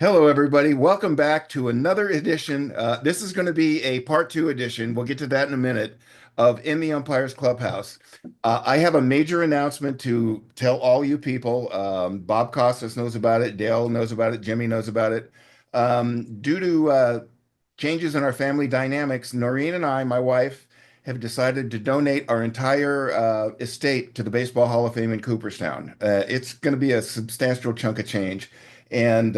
Hello, everybody. Welcome back to another edition. This is going to be a part two edition. We'll get to that in a minute of In the Umpire's Clubhouse. I have a major announcement to tell all you people. Bob Costas knows about it. Dale knows about it. Jimmy knows about it. Due to changes in our family dynamics, Noreen and I, my wife, have decided to donate our entire estate to the Baseball Hall of Fame in Cooperstown. It's going to be a substantial chunk of change. And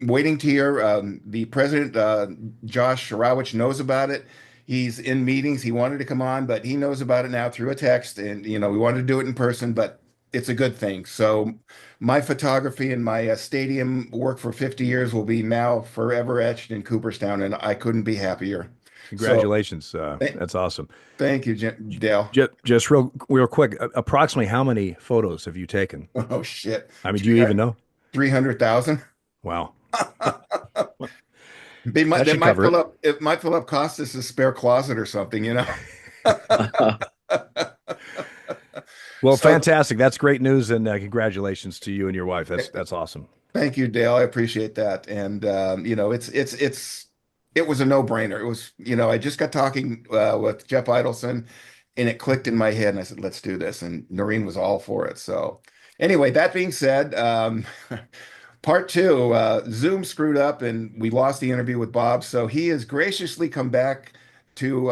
waiting to hear the president, Josh Rawich, knows about it. He's in meetings. He wanted to come on, but he knows about it now through a text. And, we wanted to do it in person, but it's a good thing. So my photography and my stadium work for 50 years will be now forever etched in Cooperstown, and I couldn't be happier. So Congratulations. th That's awesome. thank you, Dale. Just real quick, approximately how many photos have you taken? Oh, shit. I mean, do you even know? 300,000. Wow. They That should might cover fill it. up, it might fill up Costas' spare closet or something. Well, So fantastic. That's great news, and congratulations to you and your wife. That's awesome. thank you, Dale. I appreciate that. And it was a no-brainer. It was, I just got talking with Jeff Idelson, and it clicked in my head, and I said, let's do this. And Noreen was all for it. So anyway, that being said, part two, Zoom screwed up and we lost the interview with Bob. So he has graciously come back to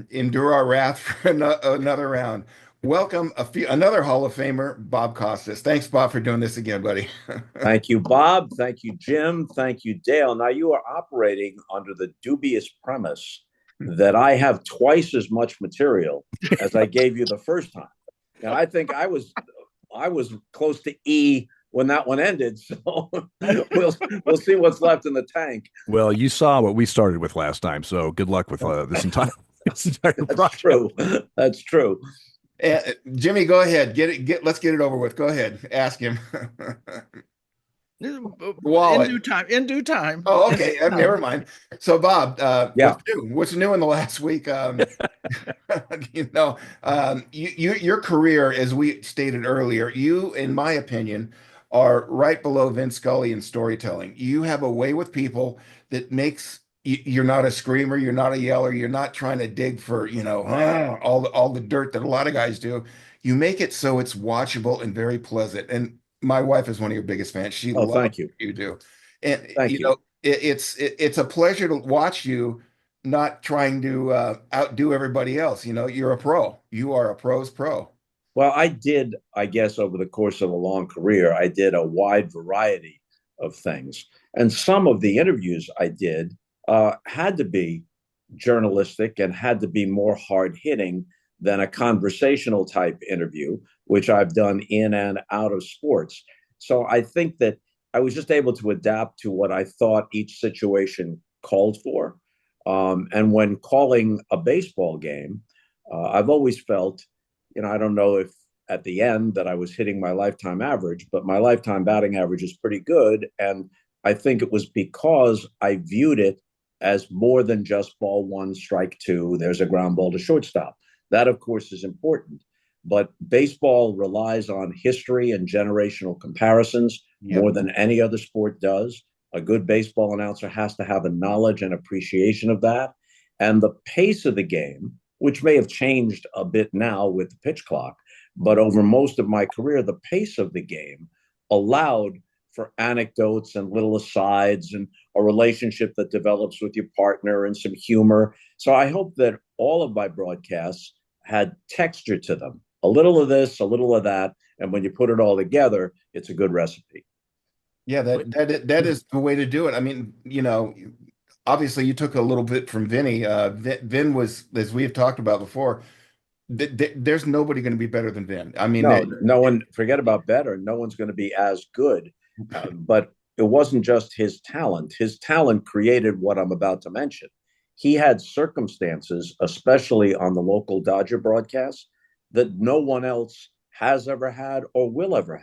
endure our wrath for another round. Welcome another Hall of Famer, Bob Costas. Thanks, Bob, for doing this again, buddy. Thank you, Bob. Thank you, Jim. Thank you, Dale. Now, you are operating under the dubious premise that I have twice as much material as I gave you the first time. And I think I was close to E when that one ended. So we'll see what's left in the tank. Well, you saw what we started with last time, so good luck with this entire That's project. true. That's true. Jimmy, go ahead. Let's get it over with. Go ahead. Ask him. In Wallet. due time. In due time. Oh, okay. Never mind. So, Bob, Yeah. what's new? What's new in the last week? Your career, as we stated earlier, you, in my opinion, are right below Vince Scully in storytelling. You have a way with people that makes you're not a screamer, you're not a yeller, you're not trying to dig for, all the dirt that a lot of guys do. You make it so it's watchable and very pleasant. And my wife is one of your biggest fans. She Oh, loves thank you. what you do. And Thank you. it's a pleasure to watch you not trying to outdo everybody else. You're a pro. You are a pro's pro. Well, I guess, over the course of a long career, I did a wide variety of things. And some of the interviews I did had to be journalistic and had to be more hard hitting than a conversational type interview, which I've done in and out of sports. So I think that I was just able to adapt to what I thought each situation called for. And when calling a baseball game, I've always felt, I don't know if at the end that I was hitting my lifetime average, but my lifetime batting average is pretty good. And I think it was because I viewed it as more than just ball one, strike two, there's a ground ball to shortstop. That, of course, is important. But baseball relies on history and generational comparisons Yep. more than any other sport does. A good baseball announcer has to have a knowledge and appreciation of that. And the pace of the game, which may have changed a bit now with the pitch clock, but over most of my career, the pace of the game allowed for anecdotes and little asides and a relationship that develops with your partner and some humor. So I hope that all of my broadcasts had texture to them, a little of this, a little of that. And when you put it all together, it's a good recipe. Yeah, that is the way to do it. I mean, obviously you took a little bit from Vinny. Vin was, as we have talked about before, there's nobody going to be better than Vin. I mean, No one, forget about better. No one's going to be as good. But it wasn't just his talent. His talent created what I'm about to mention. He had circumstances, especially on the local Dodger broadcast, that no one else has ever had or will ever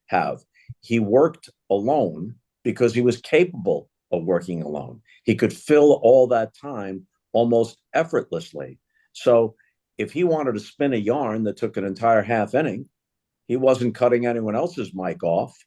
have. He worked alone because he was capable of working alone. He could fill all that time almost effortlessly. So if he wanted to spin a yarn that took an entire half inning, he wasn't cutting anyone else's mic off.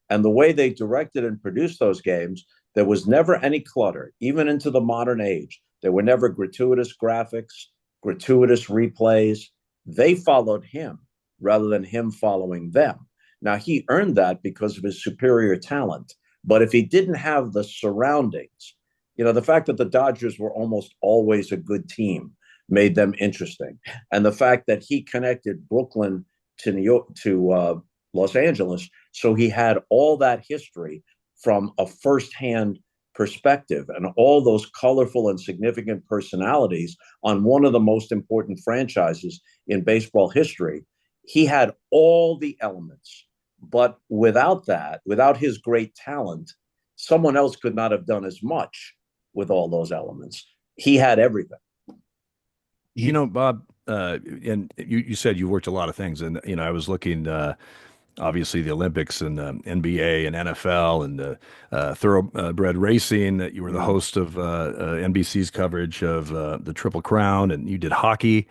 And the way they directed and produced those games, there was never any clutter, even into the modern age. There were never gratuitous graphics, gratuitous replays. They followed him rather than him following them. Now, he earned that because of his superior talent. But if he didn't have the surroundings, the fact that the Dodgers were almost always a good team made them interesting. And the fact that he connected Brooklyn to New York, to Los Angeles, so he had all that history from a firsthand perspective and all those colorful and significant personalities on one of the most important franchises in baseball history. He had all the elements, but without that, without his great talent, someone else could not have done as much with all those elements. He had everything. Bob, and you said you worked a lot of things, and I was looking, obviously the Olympics and NBA and NFL and thoroughbred racing. That you were the host of NBC's coverage of the Triple Crown, and you did hockey.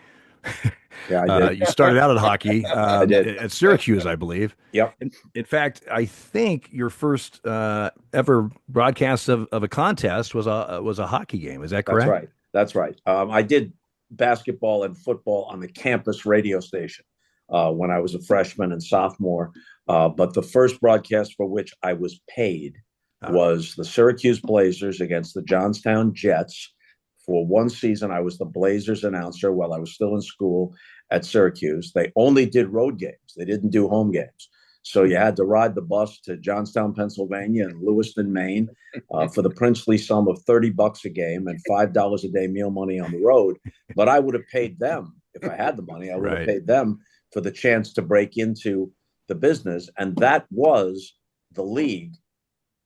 Yeah, I did. You started out at hockey I did. at Syracuse, I believe. Yep. In fact, I think your first ever broadcast of a contest was a hockey game. Is that correct? That's right. I did basketball and football on the campus radio station when I was a freshman and sophomore. But the first broadcast for which I was paid was the Syracuse Blazers against the Johnstown Jets. For one season, I was the Blazers announcer while I was still in school at Syracuse. They only did road games. They didn't do home games. So you had to ride the bus to Johnstown, Pennsylvania and Lewiston, Maine for the princely sum of $30 a game and $5 a day meal money on the road. But I would have paid them, if I had the money, I would have paid them for the chance to break into the business. And that was the league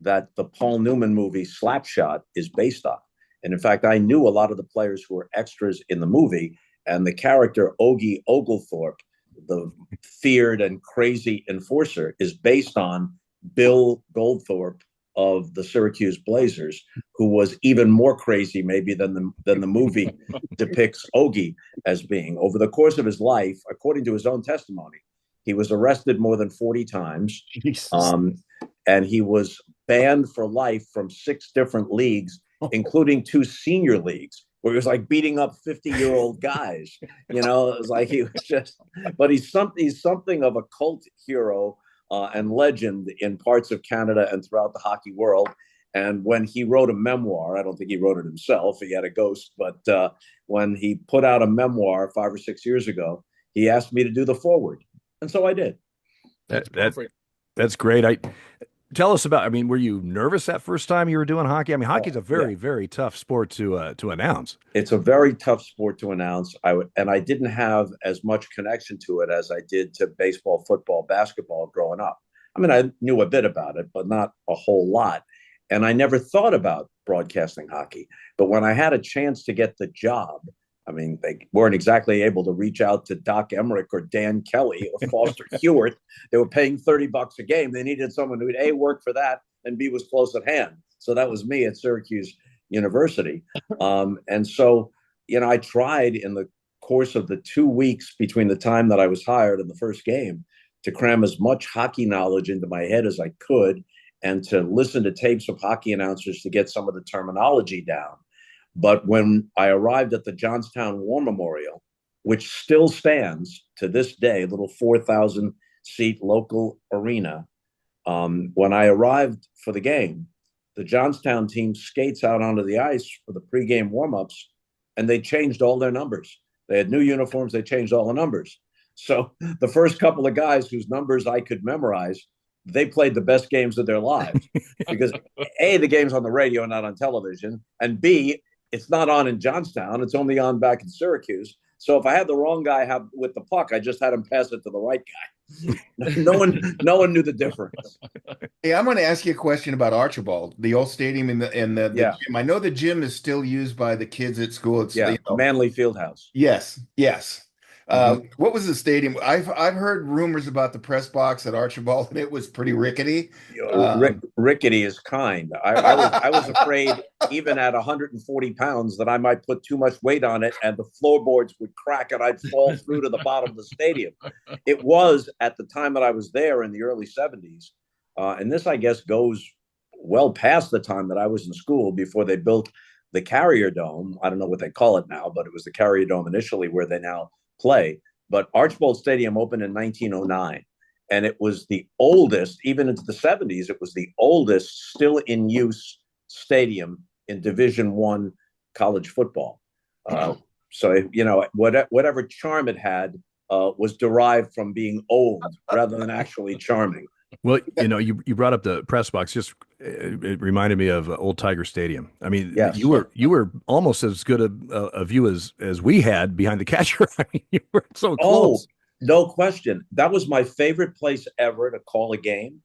that the Paul Newman movie Slapshot is based on. And in fact, I knew a lot of the players who were extras in the movie, and the character Ogie Oglethorpe, the feared and crazy enforcer, is based on Bill Goldthorpe of the Syracuse Blazers, who was even more crazy maybe than the movie depicts Ogie as being. Over the course of his life, according to his own testimony, he was arrested more than 40 times. And he was banned for life from 6 different leagues, including 2 senior leagues, where he was like beating up 50-year-old guys. It was like he was just, but he's something of a cult hero and legend in parts of Canada and throughout the hockey world. And when he wrote a memoir, I don't think he wrote it himself, he had a ghost, but when he put out a memoir 5 or 6 years ago, he asked me to do the foreword. And so I did. That's great. Tell us about, were you nervous that first time you were doing hockey? Hockey's a very, very tough sport to announce. It's a very tough sport to announce. I didn't have as much connection to it as I did to baseball, football, basketball growing up. I knew a bit about it, but not a whole lot. And I never thought about broadcasting hockey. But when I had a chance to get the job, they weren't exactly able to reach out to Doc Emmerich or Dan Kelly or Foster Hewitt. They were paying $30 a game. They needed someone who would A, work for that, and B, was close at hand. So that was me at Syracuse University. And so, I tried in the course of the 2 weeks between the time that I was hired and the first game to cram as much hockey knowledge into my head as I could and to listen to tapes of hockey announcers to get some of the terminology down. But when I arrived at the Johnstown War Memorial, which still stands to this day, a little 4,000-seat local arena, when I arrived for the game, the Johnstown team skates out onto the ice for the pregame warmups, and they changed all their numbers. They had new uniforms. They changed all the numbers. So the first couple of guys whose numbers I could memorize, they played the best games of their lives because A, the game's on the radio and not on television, and B, it's not on in Johnstown. It's only on back in Syracuse. So if I had the wrong guy with the puck, I just had him pass it to the right guy. No one knew the difference. Hey, I'm going to ask you a question about Archibald, the old stadium in the gym. I know the gym is still used by the kids at school. It's Manley Fieldhouse. Yes. What was the stadium? I've heard rumors about the press box at Archibald, and it was pretty rickety. Rickety is kind. I was afraid, even at 140 pounds, that I might put too much weight on it, and the floorboards would crack, and I'd fall through to the bottom of the stadium. It was, at the time that I was there in the early 70s, and this, I guess, goes well past the time that I was in school before they built the Carrier Dome. I don't know what they call it now, but it was the Carrier Dome initially where they now play. But Archbold Stadium opened in 1909, and it was the oldest, even into the 70s, it was the oldest still in use stadium in Division I college football. So, whatever charm it had was derived from being old rather than actually charming. Well, you brought up the press box. Just it reminded me of Old Tiger Stadium. I mean, Yes. you were almost as good a view as we had behind the catcher. I mean, you were so close. No question. That was my favorite place ever to call a game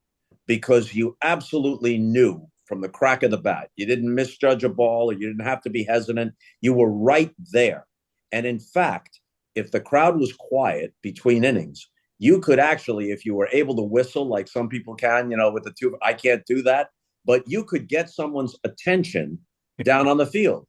because you absolutely knew from the crack of the bat. You didn't misjudge a ball, or you didn't have to be hesitant. You were right there. And in fact, if the crowd was quiet between innings, you could actually, if you were able to whistle like some people can, with the two, I can't do that, but you could get someone's attention down on the field.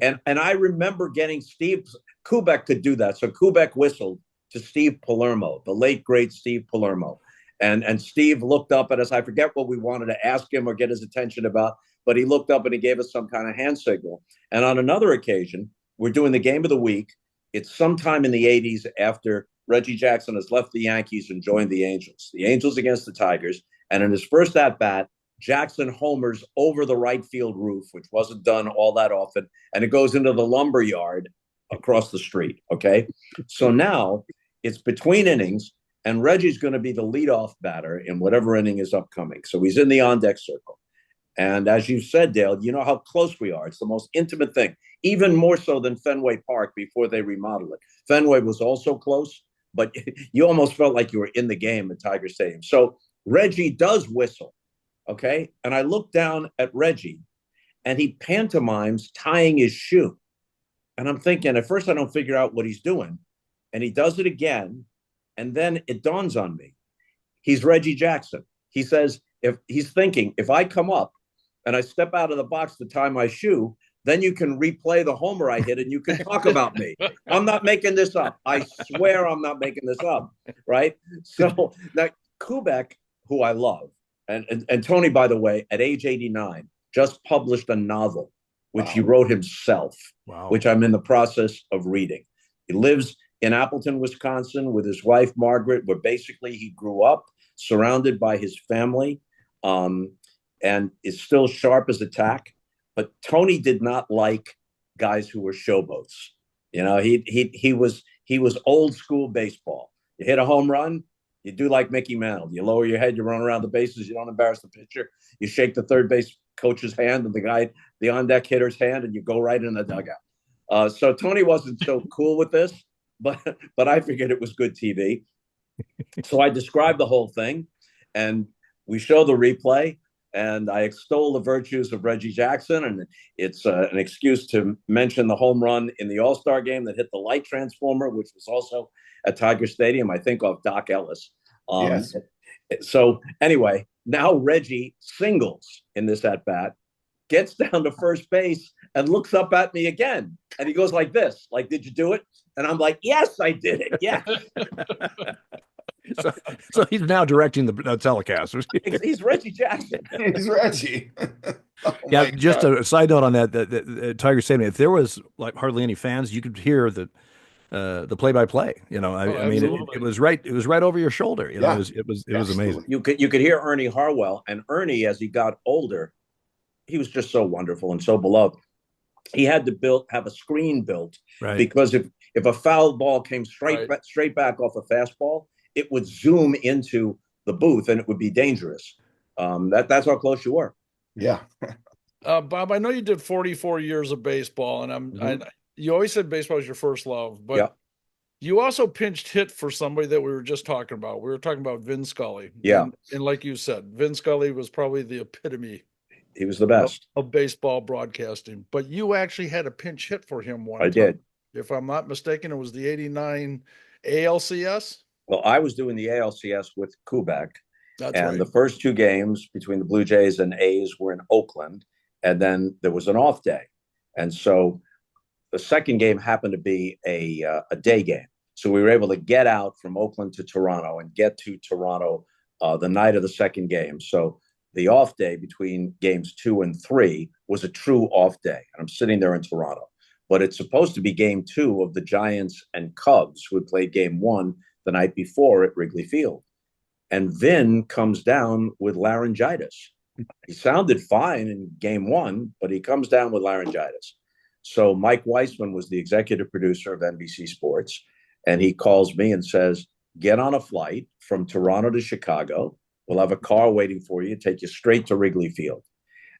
And I remember getting Steve Kubek could do that. So Kubek whistled to Steve Palermo, the late great Steve Palermo. And Steve looked up at us. I forget what we wanted to ask him or get his attention about, but he looked up and he gave us some kind of hand signal. And on another occasion, we're doing the game of the week. It's sometime in the 80s after Reggie Jackson has left the Yankees and joined the Angels. The Angels against the Tigers. And in his first at-bat, Jackson homers over the right field roof, which wasn't done all that often, and it goes into the lumber yard across the street, okay? So now it's between innings, and Reggie's going to be the leadoff batter in whatever inning is upcoming. So he's in the on-deck circle. And as you said, Dale, you know how close we are. It's the most intimate thing, even more so than Fenway Park before they remodeled it. Fenway was also close, but you almost felt like you were in the game at Tiger Stadium. So Reggie does whistle, okay? And I look down at Reggie, and he pantomimes tying his shoe. And I'm thinking, at first I don't figure out what he's doing. And he does it again, and then it dawns on me. He's Reggie Jackson. He says, if I come up and I step out of the box to tie my shoe, then you can replay the homer I hit and you can talk about me. I'm not making this up. I swear I'm not making this up, right? So now Kubek, who I love, and Tony, by the way, at age 89, just published a novel, which he wrote himself, which I'm in the process of reading. He lives in Appleton, Wisconsin with his wife, Margaret, where basically he grew up surrounded by his family, and is still sharp as a tack. But Tony did not like guys who were showboats. He was old school baseball. You hit a home run, you do like Mickey Mantle. You lower your head, you run around the bases, you don't embarrass the pitcher. You shake the third base coach's hand and the on-deck hitter's hand, and you go right in the dugout. So Tony wasn't so cool with this, but I figured it was good TV. So I described the whole thing, and we show the replay, and I extol the virtues of Reggie Jackson, and it's an excuse to mention the home run in the All-Star game that hit the light transformer, which was also at Tiger Stadium, I think, of Doc Ellis. Yes. So anyway, now Reggie singles in this at-bat, gets down to first base, and looks up at me again. And he goes like this, like, did you do it? And I'm like, yes, I did it. Yes. So he's now directing the telecast. He's Reggie Jackson. He's Reggie. Yeah, just God. A side note on that Tiger Stadium, if there was like hardly any fans, you could hear the play-by-play. I mean, it was right over your shoulder. It was amazing. You could hear Ernie Harwell, and Ernie, as he got older, he was just so wonderful and so beloved. He had to have a screen built, right? Because if a foul ball came straight back off a fastball, it would zoom into the booth and it would be dangerous. That's how close you were. Yeah. Bob, I know you did 44 years of baseball, and you always said baseball was your first love, but you also pinched hit for somebody that we were just talking about. We were talking about Vin Scully. Yeah. And like you said, Vin Scully was probably the epitome. He was the best of baseball broadcasting. But you actually had a pinch hit for him one time. I did. If I'm not mistaken, it was the 89 ALCS. Well, I was doing the ALCS with Kubek. That's right. The first two games between the Blue Jays and A's were in Oakland. And then there was an off day. And so the second game happened to be a day game. So we were able to get out from Oakland to Toronto and get to Toronto the night of the second game. So the off day between games 2 and 3 was a true off day. And I'm sitting there in Toronto. But it's supposed to be game 2 of the Giants and Cubs, who had played game 1 the night before at Wrigley Field. And Vin comes down with laryngitis. He sounded fine in game 1, but he comes down with laryngitis. So Mike Weissman was the executive producer of NBC Sports, and he calls me and says, get on a flight from Toronto to Chicago. We'll have a car waiting for you, take you straight to Wrigley Field.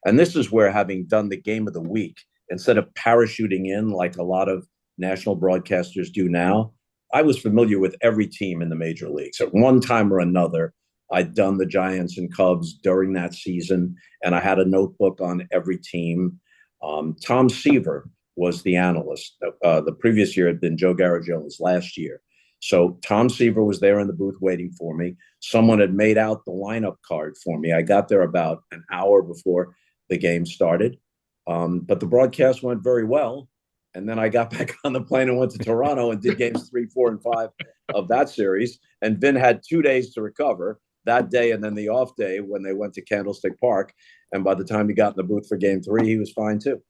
And this is where, having done the game of the week, instead of parachuting in like a lot of national broadcasters do now, I was familiar with every team in the major leagues. At one time or another, I'd done the Giants and Cubs during that season, and I had a notebook on every team. Tom Seaver was the analyst. The previous year had been Joe Garagio's last year. So Tom Seaver was there in the booth waiting for me. Someone had made out the lineup card for me. I got there about an hour before the game started. But the broadcast went very well. And then I got back on the plane and went to Toronto and did games 3, 4, and 5 of that series. And Vin had 2 days to recover, that day and then the off day when they went to Candlestick Park. And by the time he got in the booth for game 3, he was fine too.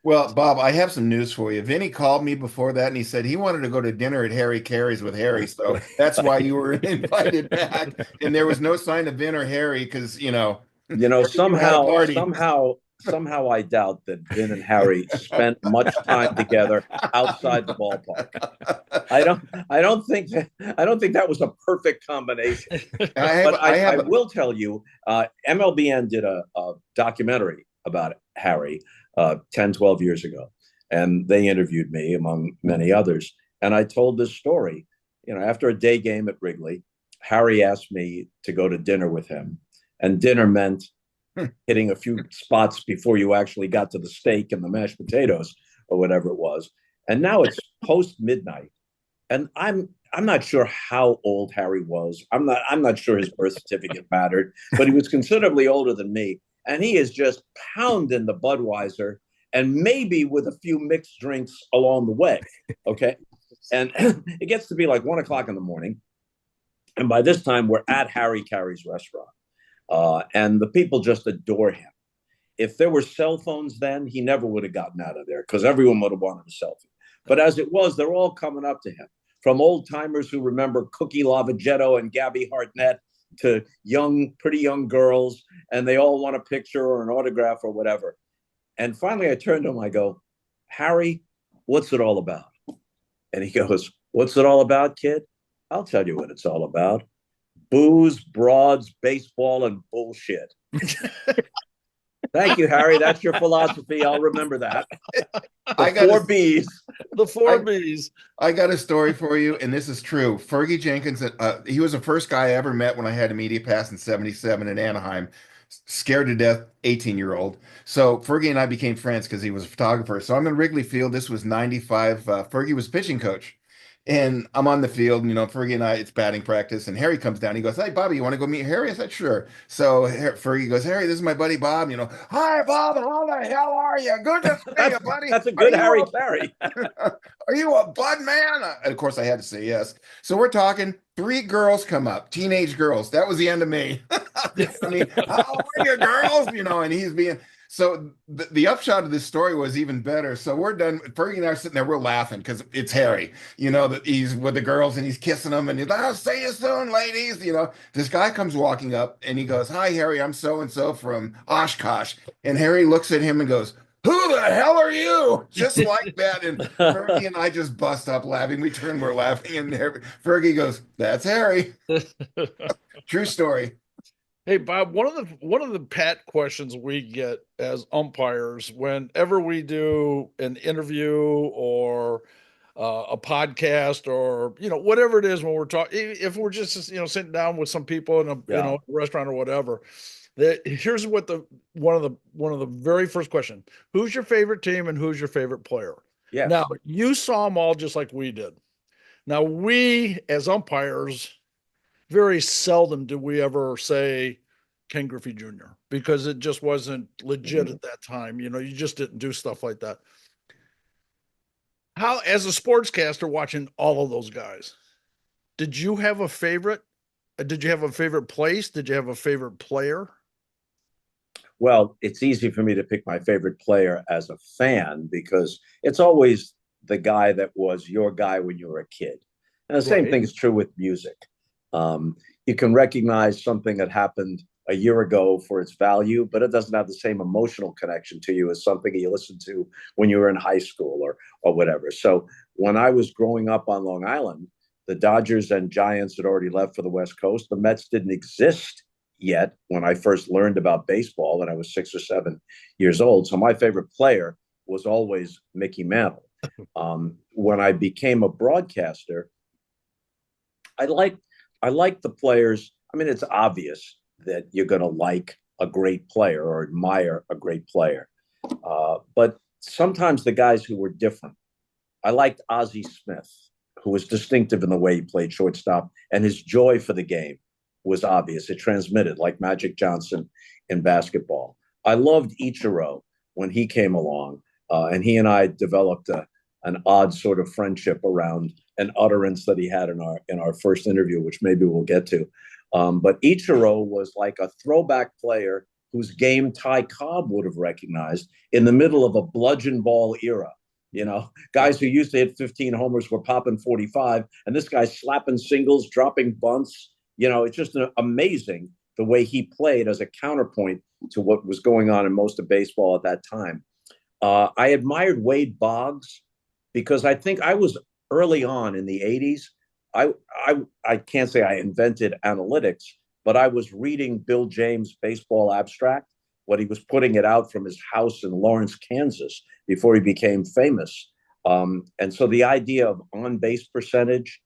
Well, Bob, I have some news for you. Vinny called me before that, and he said he wanted to go to dinner at Harry Carey's with Harry. So that's why you were invited back. And there was no sign of Vin or Harry because, somehow I doubt that Vin and Harry spent much time together outside the ballpark. I don't think that was a perfect combination. I will tell you, MLBN did a documentary about Harry 10, 12 years ago. And they interviewed me, among many others. And I told this story. After a day game at Wrigley, Harry asked me to go to dinner with him. And dinner meant hitting a few spots before you actually got to the steak and the mashed potatoes or whatever it was. And now it's post midnight. And I'm not sure how old Harry was. I'm not sure his birth certificate mattered, but he was considerably older than me. And he is just pounding the Budweiser and maybe with a few mixed drinks along the way. Okay. And it gets to be like 1 o'clock in the morning. And by this time, we're at Harry Carey's restaurant. And the people just adore him. If there were cell phones then, he never would have gotten out of there because everyone would have wanted a selfie. But as it was, they're all coming up to him, from old timers who remember Cookie Lavagetto and Gabby Hartnett to pretty young girls, and they all want a picture or an autograph or whatever. And finally, I turned to him, I go, Harry, what's it all about? And he goes, what's it all about, kid? I'll tell you what it's all about. Booze, broads, baseball, and bullshit. Thank you, Harry. That's your philosophy. I'll remember that. The 4 Bs. The 4 Bs. I got a story for you, and this is true. Fergie Jenkins, he was the first guy I ever met when I had a media pass in 77 in Anaheim. Scared to death, 18-year-old. So Fergie and I became friends because he was a photographer. So I'm in Wrigley Field. This was 95. Fergie was pitching coach. And I'm on the field, Fergie and I, it's batting practice, and Harry comes down. He goes, hey, Bobby, you want to go meet Harry? I said, sure. So Fergie goes, Harry, this is my buddy Bob. Hi, Bob, how the hell are you? Good to see you, buddy. That's a good Harry Carey. Are you a Bud man? And of course, I had to say yes. So we're talking. 3 girls come up, teenage girls. That was the end of me. I mean, how are you, girls? And he's being... So the upshot of this story was even better. So we're done. Fergie and I are sitting there. We're laughing because it's Harry. That he's with the girls and he's kissing them. And he's like, I'll see you soon, ladies. This guy comes walking up and he goes, hi, Harry. I'm so-and-so from Oshkosh. And Harry looks at him and goes, who the hell are you? Just like that. And Fergie and I just bust up laughing. We turn, we're laughing. And Fergie goes, that's Harry. True story. Hey, Bob, one of the pat questions we get as umpires whenever we do an interview or a podcast or whatever it is when we're talking, if we're just sitting down with some people in a restaurant or whatever, here's what one of the very first question: who's your favorite team and who's your favorite player? Yeah. Now you saw them all just like we did. Now we as umpires, very seldom do we ever say Ken Griffey Jr. because it just wasn't legit at that time. You just didn't do stuff like that. How, as a sportscaster watching all of those guys, did you have a favorite Did you have a favorite place? Did you have a favorite player? Well, it's easy for me to pick my favorite player as a fan because it's always the guy that was your guy when you were a kid. And the same thing is true with music. You can recognize something that happened a year ago for its value, but it doesn't have the same emotional connection to you as something you listened to when you were in high school or whatever. So when I was growing up on Long Island, the Dodgers and Giants had already left for the West Coast. The Mets didn't exist yet when I first learned about baseball when I was 6 or 7 years old. So my favorite player was always Mickey Mantle. When I became a broadcaster, I like the players. I mean, it's obvious that you're going to like a great player or admire a great player. But sometimes the guys who were different. I liked Ozzie Smith, who was distinctive in the way he played shortstop, and his joy for the game was obvious. It transmitted like Magic Johnson in basketball. I loved Ichiro when he came along, and he and I developed an odd sort of friendship around an utterance that he had in our first interview, which maybe we'll get to. But Ichiro was like a throwback player whose game Ty Cobb would have recognized in the middle of a bludgeon ball era. You know, guys who used to hit 15 homers were popping 45, and this guy's slapping singles, dropping bunts. You know, it's just amazing the way he played as a counterpoint to what was going on in most of baseball at that time. I admired Wade Boggs because I think I was early on in the 80s. I can't say I invented analytics, but I was reading Bill James' Baseball Abstract, what he was putting it out from his house in Lawrence, Kansas, before he became famous. And so the idea of on-base percentage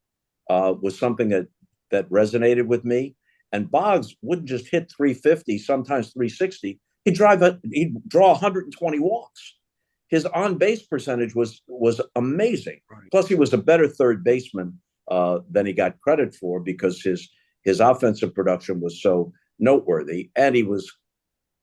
was something that resonated with me. And Boggs wouldn't just hit 350, sometimes 360. He'd draw 120 walks. His on-base percentage was amazing. Right. Plus, he was a better third baseman than he got credit for because his offensive production was so noteworthy, and he was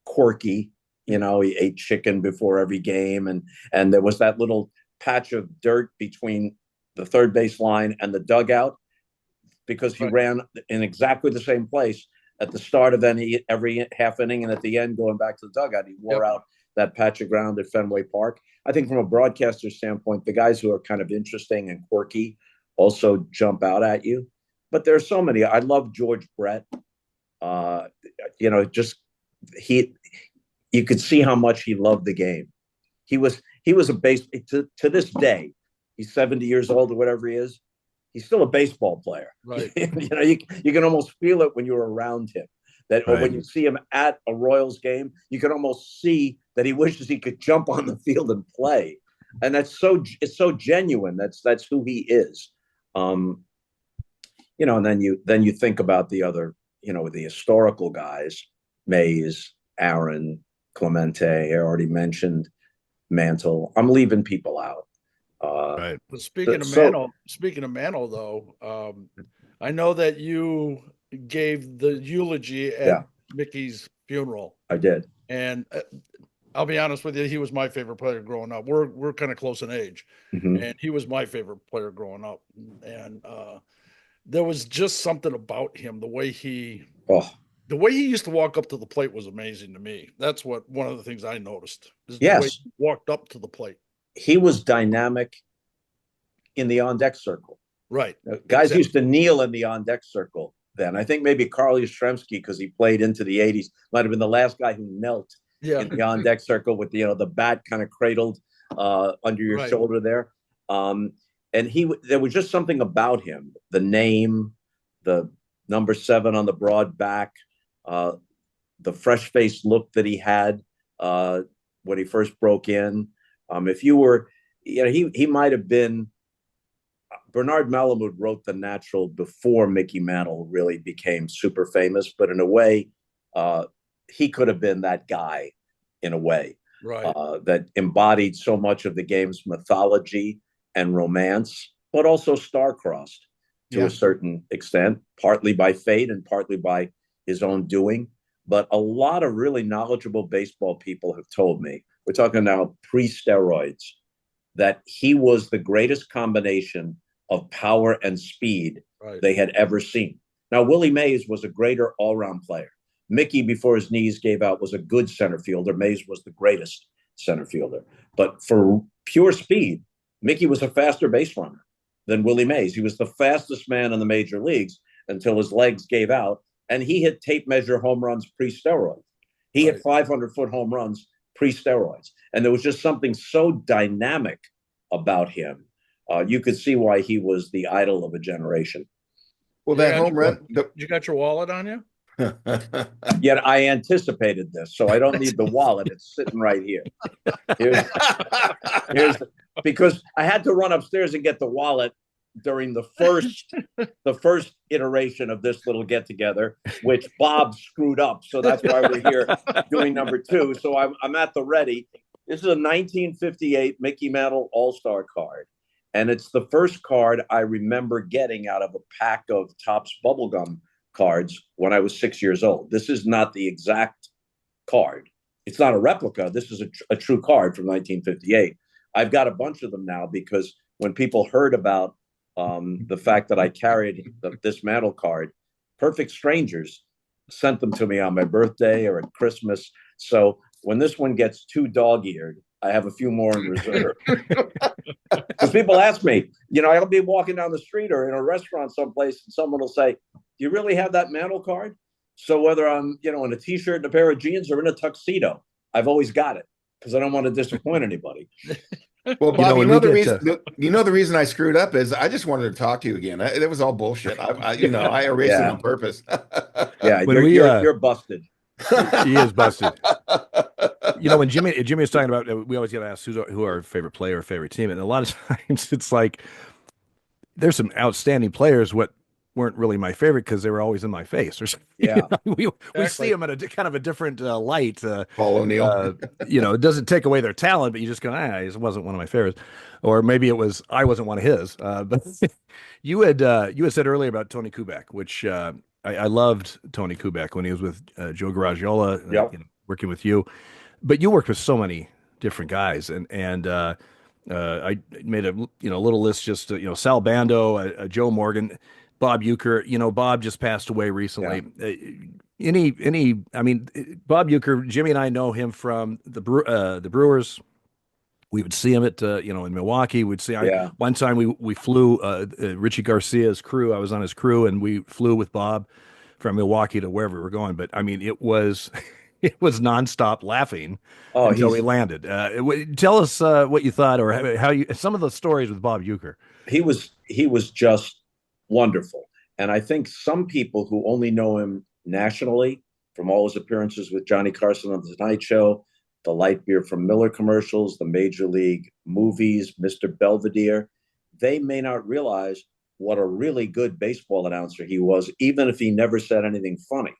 quirky. You know, he ate chicken before every game, and there was that little patch of dirt between the third base line and the dugout because he ran in exactly the same place at the start of every half inning, and at the end going back to the dugout, he wore out that patch of ground at Fenway Park. I think from a broadcaster standpoint, the guys who are kind of interesting and quirky also jump out at you. But there are so many. I love George Brett. You know, you could see how much he loved the game. He was a to this day, he's 70 years old or whatever he is. He's still a baseball player. Right. You know, you can almost feel it when you're around him. Or when you see him at a Royals game, you can almost see that he wishes he could jump on the field and play. And it's so genuine. That's who he is. You know, and then you think about the other, you know, the historical guys, Mays, Aaron, Clemente. I already mentioned Mantle. I'm leaving people out. Right. But speaking of Mantle, though, I know that you gave the eulogy at Mickey's funeral. I did, and I'll be honest with you, he was my favorite player growing up. We're kind of close in age, and he was my favorite player growing up. And there was just something about him, the way he used to walk up to the plate was amazing to me. That's one of the things I noticed. Is the way he walked up to the plate. He was dynamic in the on-deck circle. Right. Guys used to kneel in the on-deck circle then. I think maybe Carl Yastrzemski, because he played into the 80s, might have been the last guy who knelt in the on-deck circle with the bat kind of cradled under your shoulder there. And there was just something about him, the name, the number 7 on the broad back, the fresh-faced look that he had when he first broke in. If you were, he might have been. Bernard Malamud wrote The Natural before Mickey Mantle really became super famous, but in a way, he could have been that guy in a way that embodied so much of the game's mythology and romance, but also star-crossed to a certain extent, partly by fate and partly by his own doing. But a lot of really knowledgeable baseball people have told me, we're talking now pre-steroids, that he was the greatest combination of power and speed they had ever seen. Now, Willie Mays was a greater all-round player. Mickey, before his knees gave out, was a good center fielder. Mays was the greatest center fielder. But for pure speed, Mickey was a faster base runner than Willie Mays. He was the fastest man in the major leagues until his legs gave out, and he hit tape measure home runs pre-steroid. He hit 500-foot home runs pre-steroids. And there was just something so dynamic about him. You could see why he was the idol of a generation. Well, that home run. You got your wallet on you? Yet I anticipated this, so I don't need the wallet. It's sitting right here. Because I had to run upstairs and get the wallet during the first iteration of this little get together, which Bob screwed up. So that's why we're here doing number 2. So I'm at the ready. This is a 1958 Mickey Mantle All-Star card. And it's the first card I remember getting out of a pack of Topps bubblegum cards when I was 6 years old. This is not the exact card. It's not a replica. This is a true card from 1958. I've got a bunch of them now because when people heard about the fact that I carried this Mantle card, perfect strangers sent them to me on my birthday or at Christmas. So when this one gets too dog-eared, I have a few more in reserve. Because people ask me, I'll be walking down the street or in a restaurant someplace, and someone will say, "Do you really have that Mantle card?" So whether I'm, in a T-shirt and a pair of jeans or in a tuxedo, I've always got it because I don't want to disappoint anybody. Well, Bob, the reason I screwed up is I just wanted to talk to you again. It was all bullshit. I erased it on purpose. Yeah, you're busted. He is busted. When Jimmy was talking about, we always get asked who our favorite player or favorite team, and a lot of times it's like there's some outstanding players what weren't really my favorite because they were always in my face or something. Yeah, we see them at a kind of a different light. Paul O'Neill. It doesn't take away their talent, but you just go, he wasn't one of my favorites, or maybe I wasn't one of his. But you had said earlier about Tony Kubek, which I loved Tony Kubek when he was with Joe Garagiola, working with you. But you worked with so many different guys, and I made a little list just Sal Bando, Joe Morgan, Bob Uecker. Bob just passed away recently. Bob Uecker, Jimmy and I know him from the Brewers. We would see him at in Milwaukee. We'd see one time we flew Richie Garcia's crew. I was on his crew, and we flew with Bob from Milwaukee to wherever we were going. But it was. It was nonstop laughing until we landed. Tell us what you thought, or how some of the stories with Bob Uecker. He was just wonderful, and I think some people who only know him nationally from all his appearances with Johnny Carson on the Tonight Show, the light beer from Miller commercials, the Major League movies, Mr. Belvedere, they may not realize what a really good baseball announcer he was, even if he never said anything funny.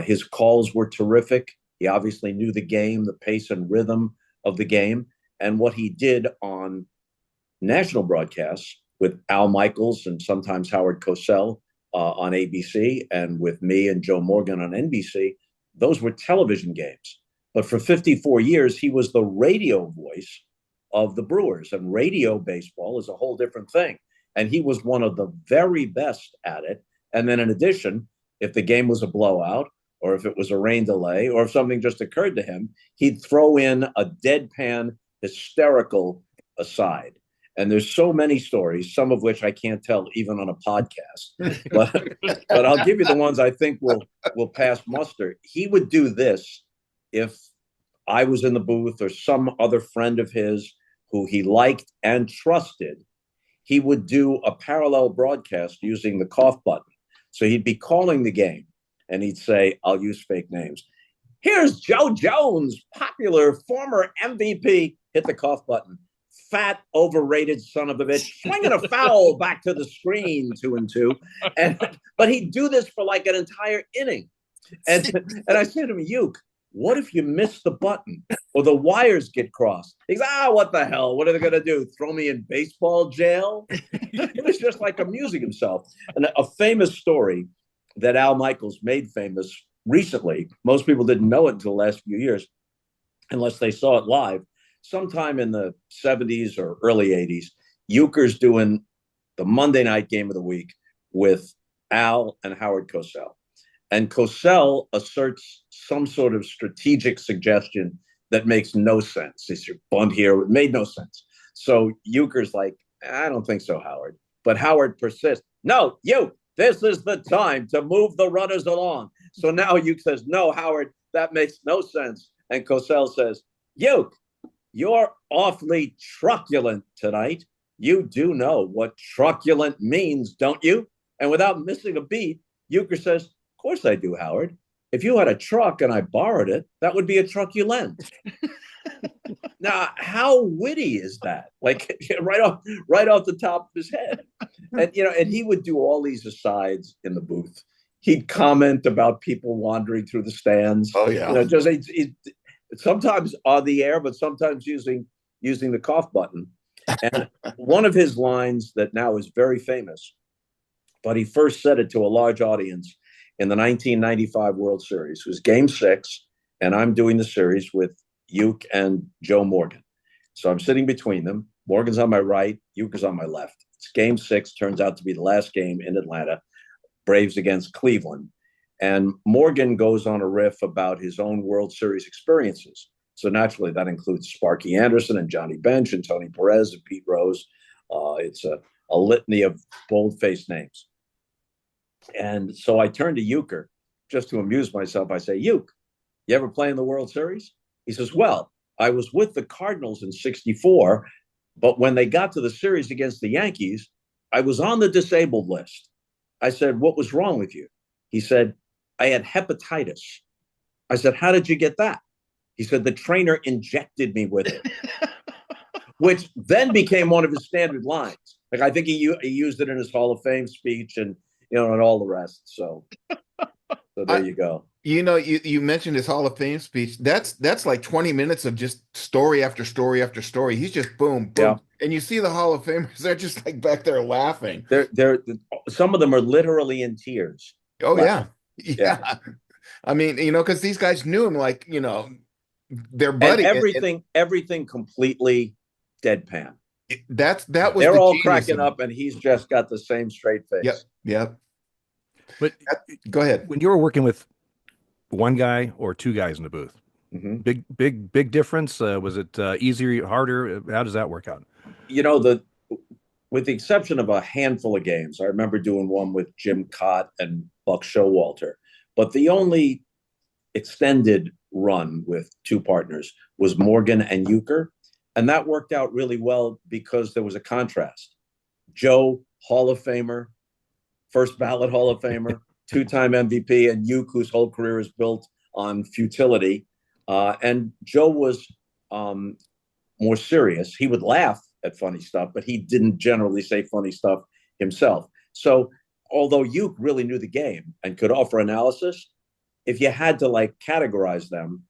His calls were terrific. He obviously knew the game, the pace and rhythm of the game. And what he did on national broadcasts with Al Michaels and sometimes Howard Cosell on ABC, and with me and Joe Morgan on NBC, those were television games. But for 54 years, he was the radio voice of the Brewers. And radio baseball is a whole different thing. And he was one of the very best at it. And then in addition, if the game was a blowout, or if it was a rain delay, or if something just occurred to him, he'd throw in a deadpan, hysterical aside. And there's so many stories, some of which I can't tell even on a podcast. But I'll give you the ones I think will pass muster. He would do this if I was in the booth or some other friend of his who he liked and trusted. He would do a parallel broadcast using the cough button. So he'd be calling the game, and he'd say, I'll use fake names. Here's Joe Jones, popular former MVP. Hit the cough button. Fat, overrated son of a bitch, swinging a foul back to the screen, 2-2. But he'd do this for like an entire inning. And I said to him, Uke, what if you miss the button or the wires get crossed? He's what the hell? What are they going to do? Throw me in baseball jail? It was just like amusing himself. And a famous story that Al Michaels made famous recently, most people didn't know it until the last few years, unless they saw it live. Sometime in the 70s or early 80s, Uecker's doing the Monday night game of the week with Al, and Howard Cosell. And Cosell asserts some sort of strategic suggestion that makes no sense. It's your bunt here. It made no sense. So Uecker's like, I don't think so, Howard. But Howard persists. No, this is the time to move the runners along. So now Uecker says, no, Howard, that makes no sense. And Cosell says, Uecker, you're awfully truculent tonight. You do know what truculent means, don't you? And without missing a beat, Uecker says, of course I do, Howard. If you had a truck and I borrowed it, that would be a truculent. Now, how witty is that? Like right off the top of his head. And and he would do all these asides in the booth. He'd comment about people wandering through the stands. Oh yeah. Just sometimes on the air, but sometimes using the cough button. And one of his lines that now is very famous, but he first said it to a large audience in the 1995 World Series. It was Game 6, and I'm doing the series with Uecker and Joe Morgan. So I'm sitting between them. Morgan's on my right, Uecker's on my left. It's Game 6, turns out to be the last game in Atlanta, Braves against Cleveland. And Morgan goes on a riff about his own World Series experiences. So naturally, that includes Sparky Anderson and Johnny Bench and Tony Perez and Pete Rose. It's a litany of bold-faced names. And so I turned to Uecker just to amuse myself. I say, Uecker, you ever play in the World Series? He says, well, I was with the Cardinals in '64, but when they got to the series against the Yankees, I was on the disabled list. I said, what was wrong with you? He said, I had hepatitis. I said, how did you get that? He said, the trainer injected me with it, which then became one of his standard lines. Like, I think he used it in his Hall of Fame speech and all the rest. So there you go. You mentioned his Hall of Fame speech. That's like 20 minutes of just story after story after story. He's just boom, boom. Yeah. And you see the Hall of Famers, they're just like back there laughing. They're some of them are literally in tears. Oh, laughing. Yeah. I mean, because these guys knew him like, their buddy. And everything completely deadpan. That was they're all cracking up, and he's just got the same straight face. Yep. But go ahead. When you were working with one guy or two guys in the booth, big difference. Was it easier, harder? How does that work out? With the exception of a handful of games, I remember doing one with Jim Cott and Buck Showalter, but the only extended run with two partners was Morgan and Uecker. And that worked out really well because there was a contrast. Joe, Hall of Famer, first ballot Hall of Famer, two-time MVP, and Uecker, whose whole career is built on futility. And Joe was more serious. He would laugh at funny stuff, but he didn't generally say funny stuff himself. So although Uecker really knew the game and could offer analysis, if you had to categorize them,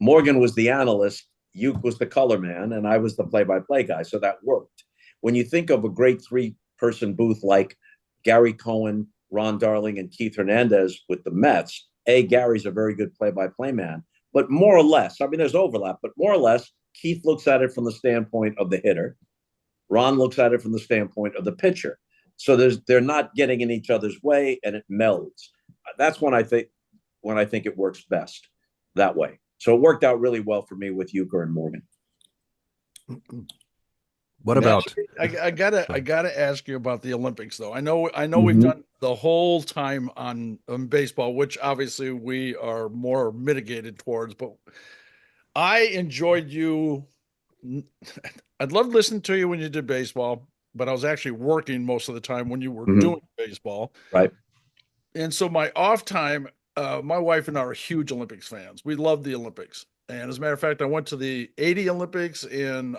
Morgan was the analyst, Uecker was the color man, and I was the play-by-play guy, so that worked. When you think of a great three-person booth like Gary Cohen, Ron Darling, and Keith Hernandez with the Mets, Gary's a very good play-by-play man, but more or less, I mean, there's overlap, but more or less, Keith looks at it from the standpoint of the hitter. Ron looks at it from the standpoint of the pitcher. So they're not getting in each other's way, and it melds. That's when I think it works best that way. So it worked out really well for me with Uecker and Morgan. What about? I gotta ask you about the Olympics, though. I know we've done the whole time on baseball, which obviously we are more mitigated towards. But I enjoyed you. I'd love to listen to you when you did baseball, but I was actually working most of the time when you were doing baseball. Right. And so my off time. My wife and I are huge Olympics fans. We love the Olympics. And as a matter of fact, I went to the '80 Olympics in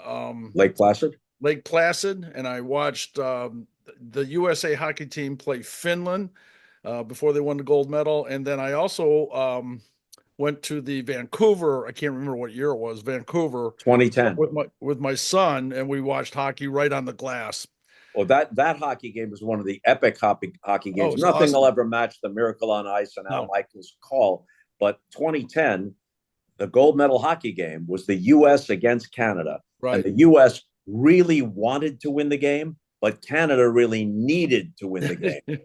Lake Placid, and I watched the USA hockey team play Finland before they won the gold medal. And then I also went to the Vancouver, I can't remember what year it was, Vancouver 2010 with my son, and we watched hockey right on the glass. Well, that hockey game was one of the epic hockey games. Nothing awesome. will ever match the Miracle on Ice and Al Michaels' call. But 2010, the gold medal hockey game was the U.S. against Canada. Right. And the U.S. really wanted to win the game, but Canada really needed to win the game,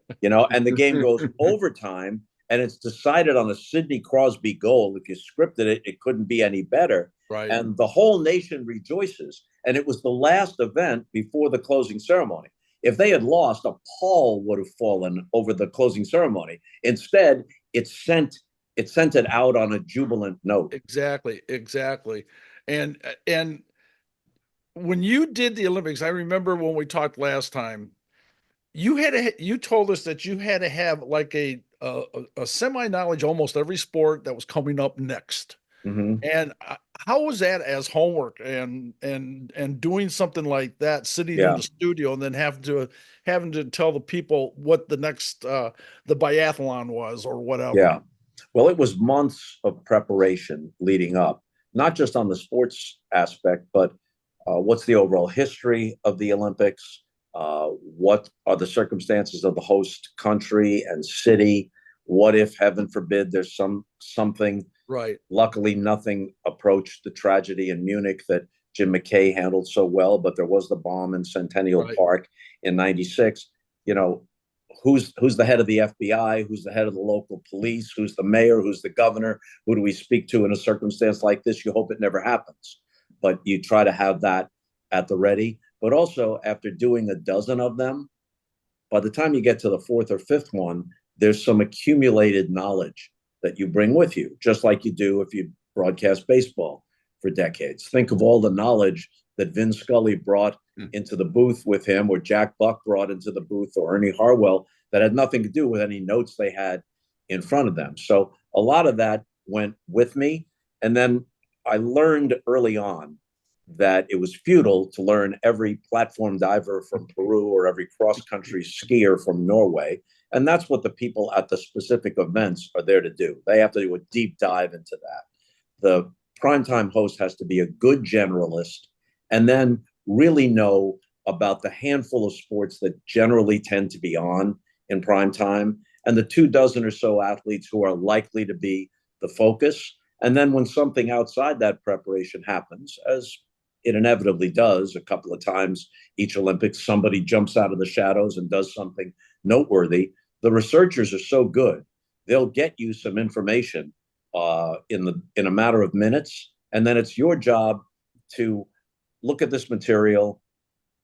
and the game goes overtime and it's decided on a Sidney Crosby goal. If you scripted it, it couldn't be any better. Right. And the whole nation rejoices. And it was the last event before the closing ceremony. If they had lost, a pall would have fallen over the closing ceremony. Instead, it sent it out on a jubilant note. Exactly. And when you did the Olympics, I remember when we talked last time, you told us that you had to have like a semi knowledge almost every sport that was coming up next. Mm-hmm. And how was that as homework and doing something like that, sitting in the studio and then having to tell the people what the next the biathlon was or whatever? Yeah. Well, it was months of preparation leading up, not just on the sports aspect, but what's the overall history of the Olympics? What are the circumstances of the host country and city? What if, heaven forbid, there's something? Right. Luckily, nothing approached the tragedy in Munich that Jim McKay handled so well, but there was the bomb in Centennial Park in '96. Who's the head of the FBI? Who's the head of the local police? Who's the mayor? Who's the governor? Who do we speak to in a circumstance like this? You hope it never happens, but you try to have that at the ready. But also, after doing a dozen of them, by the time you get to the fourth or fifth one, there's some accumulated knowledge that you bring with you, just like you do if you broadcast baseball for decades. Think of all the knowledge that Vin Scully brought into the booth with him, or Jack Buck brought into the booth, or Ernie Harwell, that had nothing to do with any notes they had in front of them. So a lot of that went with me. And then I learned early on that it was futile to learn every platform diver from Peru or every cross-country skier from Norway. And that's what the people at the specific events are there to do. They have to do a deep dive into that. The primetime host has to be a good generalist and then really know about the handful of sports that generally tend to be on in prime time, and the 24 or so athletes who are likely to be the focus. And then when something outside that preparation happens, as it inevitably does a couple of times each Olympics, somebody jumps out of the shadows and does something noteworthy. The researchers are so good, they'll get you some information in a matter of minutes, and then it's your job to look at this material,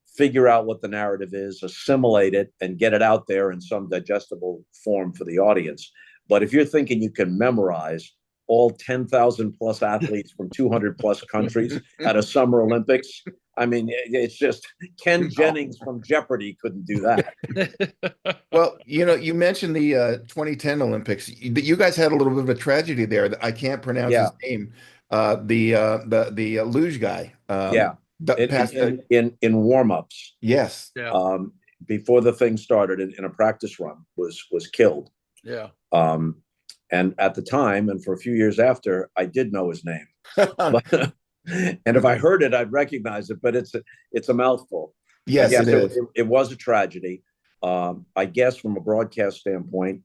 figure out what the narrative is, assimilate it, and get it out there in some digestible form for the audience. But if you're thinking you can memorize all 10,000 plus athletes from 200 plus countries at a Summer Olympics, I mean, it's just Ken Jennings from Jeopardy couldn't do that. Well, you mentioned the 2010 Olympics, but you guys had a little bit of a tragedy there. I can't pronounce his name. The luge guy. In warm-ups. Yes. Yeah. Before the thing started, in a practice run, was killed. Yeah. And at the time, and for a few years after, I did know his name. And if I heard it, I'd recognize it. But it's a mouthful. Yes, it is. It was a tragedy. I guess from a broadcast standpoint,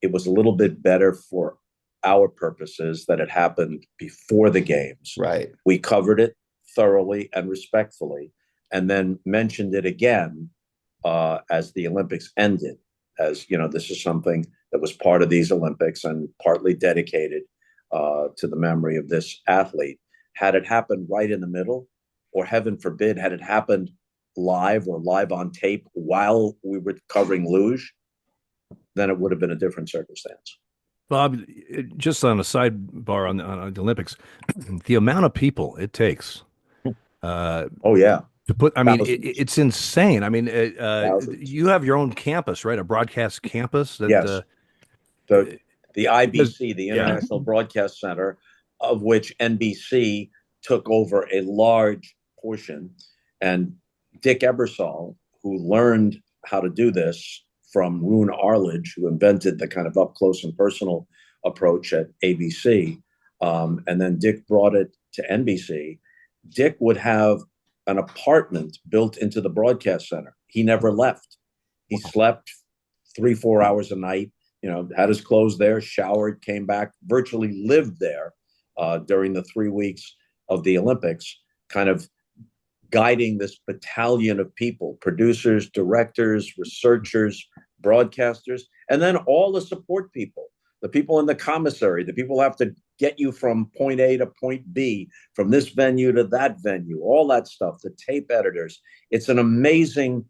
it was a little bit better for our purposes that it happened before the games. Right. We covered it thoroughly and respectfully, and then mentioned it again as the Olympics ended. As this is something that was part of these Olympics and partly dedicated to the memory of this athlete. Had it happened right in the middle, or heaven forbid, had it happened live or live on tape while we were covering luge, then it would have been a different circumstance. Bob, just on a sidebar on the Olympics, the amount of people it takes. To put, I mean, it's insane. I mean, you have your own campus, right? A broadcast campus. Yes. The IBC, the International Broadcast Center, of which NBC took over a large portion. And Dick Ebersol, who learned how to do this from Roone Arledge, who invented the kind of up close and personal approach at ABC, and then Dick brought it to NBC. Dick would have an apartment built into the broadcast center. He never left. He slept 3-4 hours a night, had his clothes there, showered, came back, virtually lived there during the 3 weeks of the Olympics, kind of guiding this battalion of people, producers, directors, researchers, broadcasters, and then all the support people, the people in the commissary, the people who have to get you from point A to point B, from this venue to that venue, all that stuff, the tape editors. It's an amazing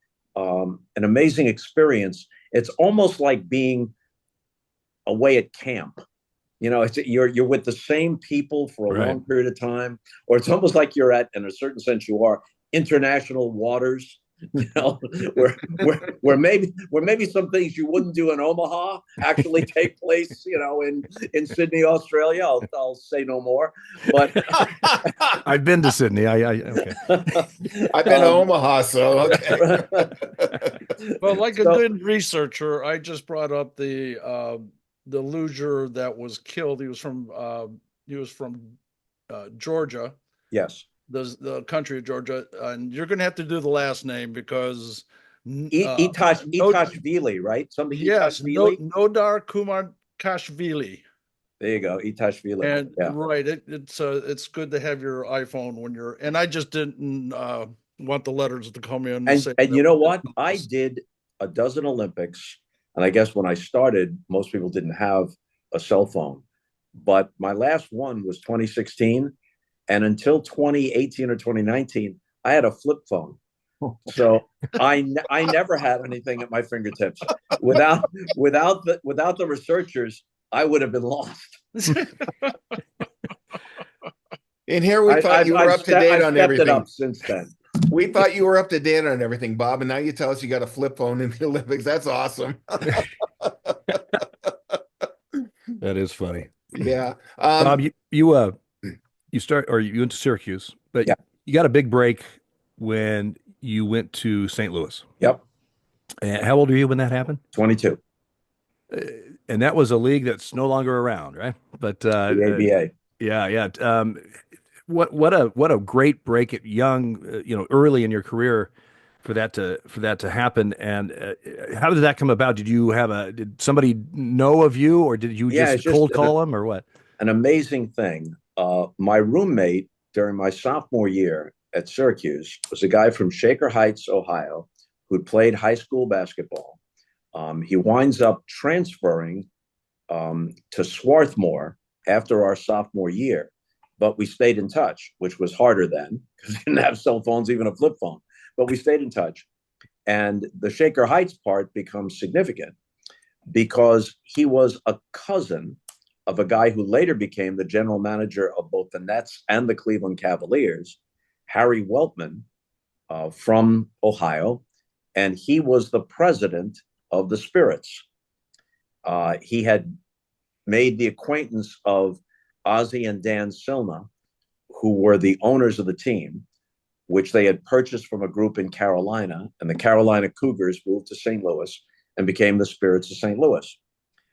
experience. It's almost like being away at camp. You know, you're with the same people for a long period of time, or it's almost like you're at, in a certain sense, you are international waters. You know, where maybe some things you wouldn't do in Omaha actually take place. You know, in Sydney, Australia. I'll say no more. But I've been to Sydney. Okay. I've been to Omaha, so okay. Well, like a good researcher, I just brought up the loser that was killed. He was from Georgia. Yes. The country of Georgia, and you're going to have to do the last name because Itashvili, right? Something. Yes, Nodar Kumarkashvili. There you go, Itashvili. And right, it's good to have your iPhone when you're. And I just didn't want the letters to come in. And you know what? I did a dozen Olympics, and I guess when I started, most people didn't have a cell phone, but my last one was 2016. And until 2018 or 2019, I had a flip phone. So I never had anything at my fingertips. Without the researchers, I would have been lost. And here we thought you were up to date on everything. It up since then. We thought you were up to date on everything, Bob, and now you tell us you got a flip phone in the Olympics. That's awesome. That is funny. Yeah. Bob, you went to Syracuse, but you got a big break when you went to St. Louis. Yep. And how old were you when that happened? 22. And that was a league that's no longer around, right? But the ABA. Yeah. What a great break at young, early in your career for that to happen. And how did that come about? Did somebody know of you, or did you just cold call them, or what? An amazing thing. My roommate during my sophomore year at Syracuse was a guy from Shaker Heights, Ohio, who'd played high school basketball. He winds up transferring to Swarthmore after our sophomore year, but we stayed in touch, which was harder then because we didn't have cell phones, even a flip phone, but we stayed in touch. And the Shaker Heights part becomes significant because he was a cousin of a guy who later became the general manager of both the Nets and the Cleveland Cavaliers, Harry Weltman, from Ohio, and he was the president of the Spirits. He had made the acquaintance of Ozzie and Dan Silna, who were the owners of the team, which they had purchased from a group in Carolina, and the Carolina Cougars moved to St. Louis and became the Spirits of St. Louis.